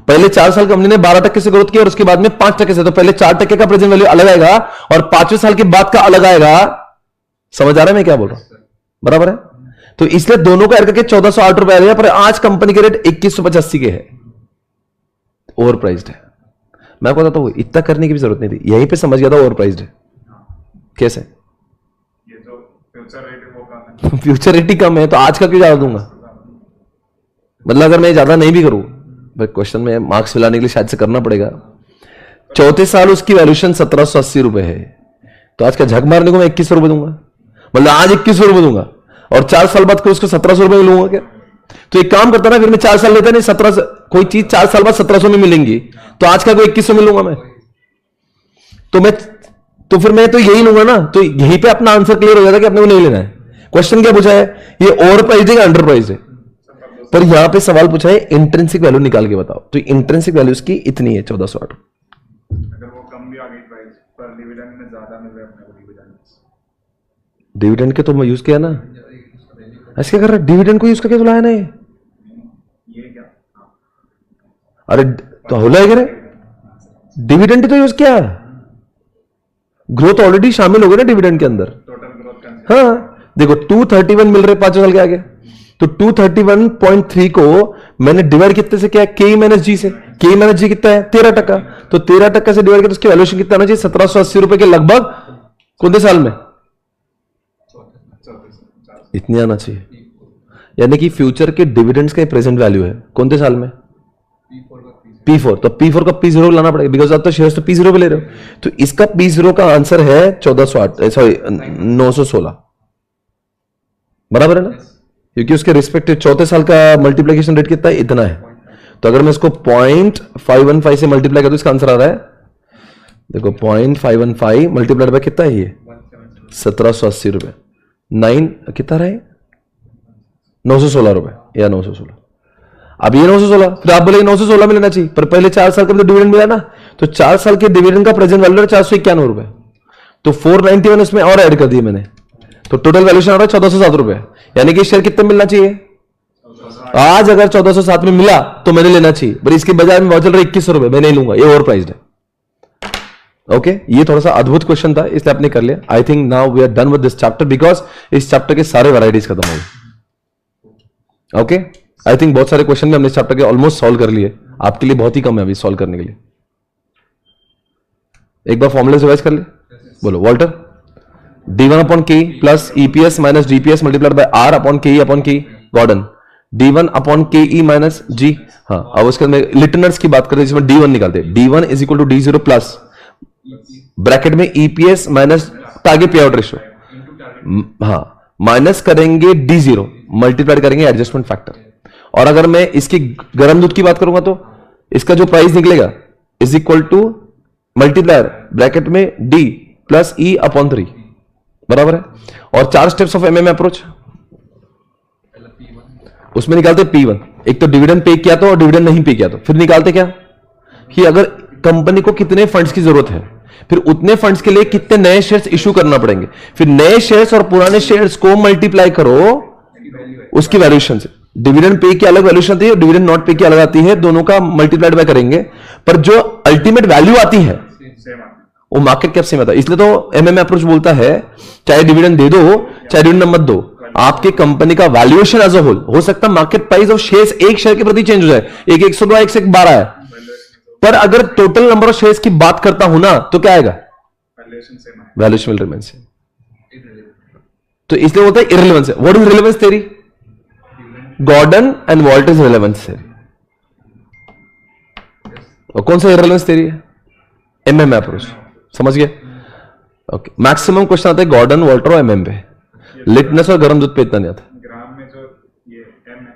पहले 4 साल कंपनी ने 12% से ग्रोथ किया और उसके बाद में 5% से, तो पहले 4% का प्रेजेंट वैल्यू अलग आएगा और 5वें साल के बाद का अलग आएगा, समझ आ रहा है मैं क्या बोल रहा हूं, बराबर है। तो इसलिए दोनों को ऐड करके 1408 रुपए आ रहा है, पर आज कंपनी के रेट 2185 के है, ओवर प्राइस्ड है। मैं आपको बताता हूं इतना करने की भी जरूरत नहीं थी, यहीं पे समझ गया था ओवर प्राइस्ड है, कैसे, ये जो फ्यूचर रेट है वो कम है, फ्यूचर रेट ही कम है तो आज का क्यों ज्यादा दूंगा, मतलब अगर मैं ज्यादा नहीं भी करूं, क्वेश्चन में मार्क्स मिलाने के लिए शायद से करना पड़ेगा, चौथे साल उसकी वैल्यूएशन 1780 रुपए है, तो आज का झक मारने को मैं 2100 रुपए दूंगा, मतलब आज 2100 रुपए दूंगा और 4 साल बाद उसको 1700 रुपए में लूंगा क्या, तो एक काम करता ना, फिर मैं 4 साल लेता नहीं, 1700 कोई चीज 4 साल बाद 1700 में मिलेंगी, तो आज का कोई 2100 में लूंगा मैं, तो फिर मैं तो यही लूंगा ना, तो यहीं पे अपना आंसर क्लियर हो जाता कि अपने को नहीं लेना है। क्वेश्चन क्या पूछा है, ये ओवर प्राइस है या अंडर प्राइस है, पर यहां पे सवाल पूछा है इंट्रिंसिक वैल्यू निकाल के बताओ, तो इंट्रिंसिक वैल्यू इसकी इतनी है 1408, अगर वो कम भी आ गई प्राइस पर डिविडेंड में ज्यादा मिल रहा है अपने को, डिविडेंड के तो मैं यूज किया ना, ऐसे क्या कर रहा है, डिविडेंड को यूज करके तो लाया ना ये क्या, अरे तो होला है, डिविडेंड तो यूज किया, ग्रोथ ऑलरेडी शामिल हो गई ना डिविडेंड के अंदर, टोटल ग्रोथ का, हाँ देखो 231 मिल रहे 5 साल के आगे, तो 231.3 को मैंने डिवाइड कितने से किया, के माइनस जी से, के माइनस जी कितना है 13%, तो 13% से डिवाइड किया तो उसकी वैल्यूएशन कितना आना चाहिए 1780 रुपए के लगभग, कौन से साल में, इतनी आना चाहिए, यानी कि फ्यूचर के डिविडेंड्स का प्रेजेंट वैल्यू है कौन से साल में, P4, तो P4 का P0 लाना पड़ेगा, बिकॉज आप तो शेयर्स तो P0 पे ले रहे हो, तो इसका P0 का आंसर है 1408, सॉरी 916, बराबर है ना, क्योंकि उसके रिस्पेक्टिव चौथे साल का मल्टीप्लीकेशन रेट कितना है, इतना है, तो अगर मैं इसको 0.515 से मल्टीप्लाई करूं तो इसका आंसर आ रहा है, देखो 0.515 मल्टीप्लाइड बाय कितना है ये 1780 रुपए, 9 कितना रहा है 916 रुपए या 916, अब ये 916, फिर आप बोले 916 में लेना चाहिए, पर पहले 4 साल का डिविडेंड मिला ना, तो 4 साल के डिविडेंड का प्रेजेंट वैल्यू है 491 रुपए, तो 491 इसमें और ऐड कर दिए मैंने, तो टोटल वैल्यूएशन आ रहा है 1407 रुपए, यानी कि शेयर कितने मिलना चाहिए, आज अगर 1407 में मिला तो मैंने लेना चाहिए, पर इसके बजाय में बहुत चल रहा है 2100 रुपए, मैं नहीं लूंगा, ये ओवर प्राइस्ड है, ओके ये थोड़ा सा अद्भुत क्वेश्चन था इसलिए आपने कर लिया. I think now we are done with this chapter because इस चैप्टर के सारे वैरायटीज खत्म हो गए. ओके आई थिंक बहुत सारे क्वेश्चन भी हमने इस चैप्टर के ऑलमोस्ट सॉल्व कर लिए. आपके लिए बहुत ही कम है अभी सॉल्व करने के लिए. एक बार फॉर्मूले रिवाइज कर ले. बोलो Walter. d1 upon K plus EPS minus GPS multiplied by R upon K upon K. Gordon d1 upon K E minus जी. हाँ अब उसके अंदर लिटनर्स की बात करते हैं जिसमें d1 निकालते हैं. d1 is equal to d0 plus bracket में EPS minus target pay out ratio. हाँ माइनस करेंगे d0 मल्टीप्लाइड करेंगे एडजस्टमेंट फैक्टर. और अगर मैं इसकी गर्म दूध की बात करूंगा तो इसका जो प्राइस निकलेगा is equal to multiplier bracket में d प्लस ई अपॉन 3 बराबर है. और 4 स्टेप्स ऑफ एमएम अप्रोच उसमें निकालते P1. एक तो डिविडेंड पे किया तो और डिविडेंड नहीं पे किया तो फिर निकालते क्या कि अगर कंपनी को कितने फंड्स की जरूरत है फिर उतने फंड्स के लिए कितने नए शेयर्स इशू करना पड़ेंगे. फिर नए शेयर्स और पुराने शेयर्स को मल्टीप्लाई करो उसकी वैल्यूएशन से. डिविडेंड पे की अलग वैल्यूएशन आती है और डिविडेंड नॉट पे की अलग आती है. दोनों का मल्टीप्लाइड बाय करेंगे पर जो अल्टीमेट वैल्यू आती है वो मार्केट कैप से आता है. इसलिए तो एमएम अप्रोच बोलता है चाहे डिविडेंड दे दो चाहे डिविडेंड मत दो आपके कंपनी का वैल्यूएशन एज अ होल हो सकता है मार्केट प्राइस ऑफ शेयर्स एक शेयर के प्रति चेंज हो जाए. एक 102 एक से 12 है पर अगर टोटल नंबर ऑफ शेयर्स की बात करता हूं ना तो क्या आएगा वैल्यूएशन विल रिमेन सेम. तो इसलिए बोलता है irrelevance. What is relevance theory? Gordon and Walter's relevance theory. और कौन सा इररिलेवेंस थ्योरी है? MM approach. समझ गए? ओके मैक्सिमम क्वेश्चन आता है गॉर्डन वॉल्टर और एमएम पे. लिटनेस और गर्म दूध पे इतना नहीं आता. ग्राम में जो ये m है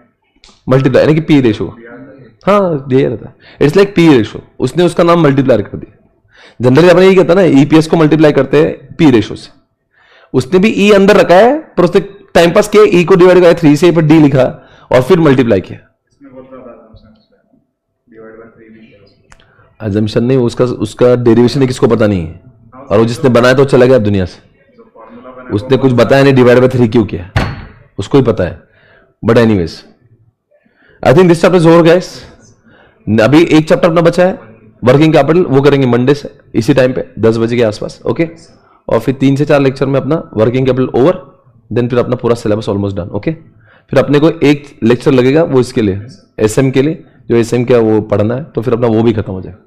मल्टीप्लाई यानी कि पी रेशो. हाँ दिया रहता है. It's like P ratio. उसने उसका नाम मल्टीप्लाई कर दिया. जनरली अपने यही कहता है ना ईपीएस को मल्टीप्लाई करते हैं पी रेशो से. उसने भी ई अंदर रखा है पर उसने टाइम पास किया ई को डिवाइड किया 3 से पर डी लिखा और फिर मल्टीप्लाई किया. इसमें बोल रहा था डिवाइड बाय 3 भी किया. अजम्पशन नहीं उसका डेरिवेशन किसको पता नहीं है. और वो जिसने बनाया तो चला गया दुनिया से. जो फार्मूला बना उसने कुछ बताया नहीं डिवाइड बाय 3 क्यों किया उसको ही पता है. But anyways I think this chapter is over guys. अभी एक चैप्टर अपना बचा है वर्किंग कैपिटल. वो करेंगे मंडे से इसी टाइम पे 10 बजे के आसपास. ओके और फिर 3 से 4 लेक्चर में अपना वर्किंग कैपिटल ओवर. देन फिर अपना पूरा सिलेबस ऑलमोस्ट डन. ओके फिर अपने को एक लेक्चर लगेगा वो इसके लिए एसएम के लिए जो एसएम का वो पढ़ना है तो फिर अपना वो भी खत्म हो जाएगा.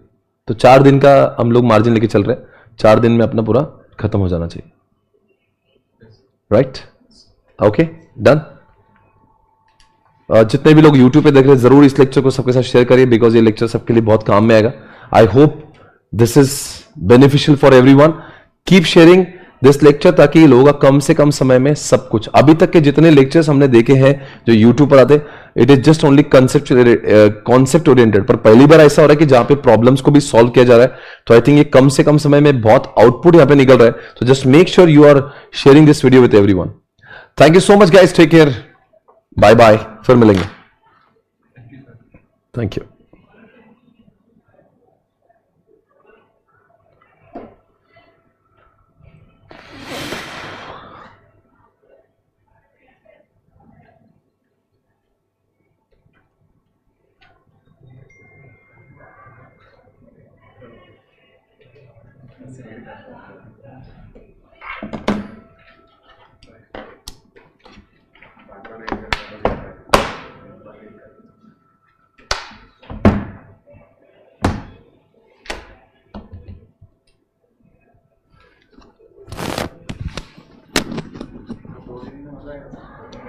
तो 4 दिन का हम लोग मार्जिन लेके चल रहे हैं. 4 दिन में अपना पूरा खत्म हो जाना चाहिए. Right okay done. जितने भी लोग YouTube पे देख रहे हैं जरूर इस लेक्चर को सबके साथ शेयर करिए बिकॉज ये लेक्चर सबके लिए बहुत काम में आएगा. I hope this is beneficial for everyone. Keep sharing this lecture ताकि लोगों का कम से कम समय में सब कुछ. अभी तक के जितने लेक्चर्स हमने देखे हैं जो YouTube पर आते it is just only concept oriented. पर पहली बार ऐसा हो रहा है कि जहां पे प्रॉब्लम्स को भी सॉल्व किया जा रहा है. तो आई थिंक ये कम से कम समय में बहुत आउटपुट यहां पे निकल रहा है. तो just make sure you are sharing this video with everyone. Thank you so much guys. Take care. Bye bye. फिर मिलेंगे. Thank you. मजा आएगा.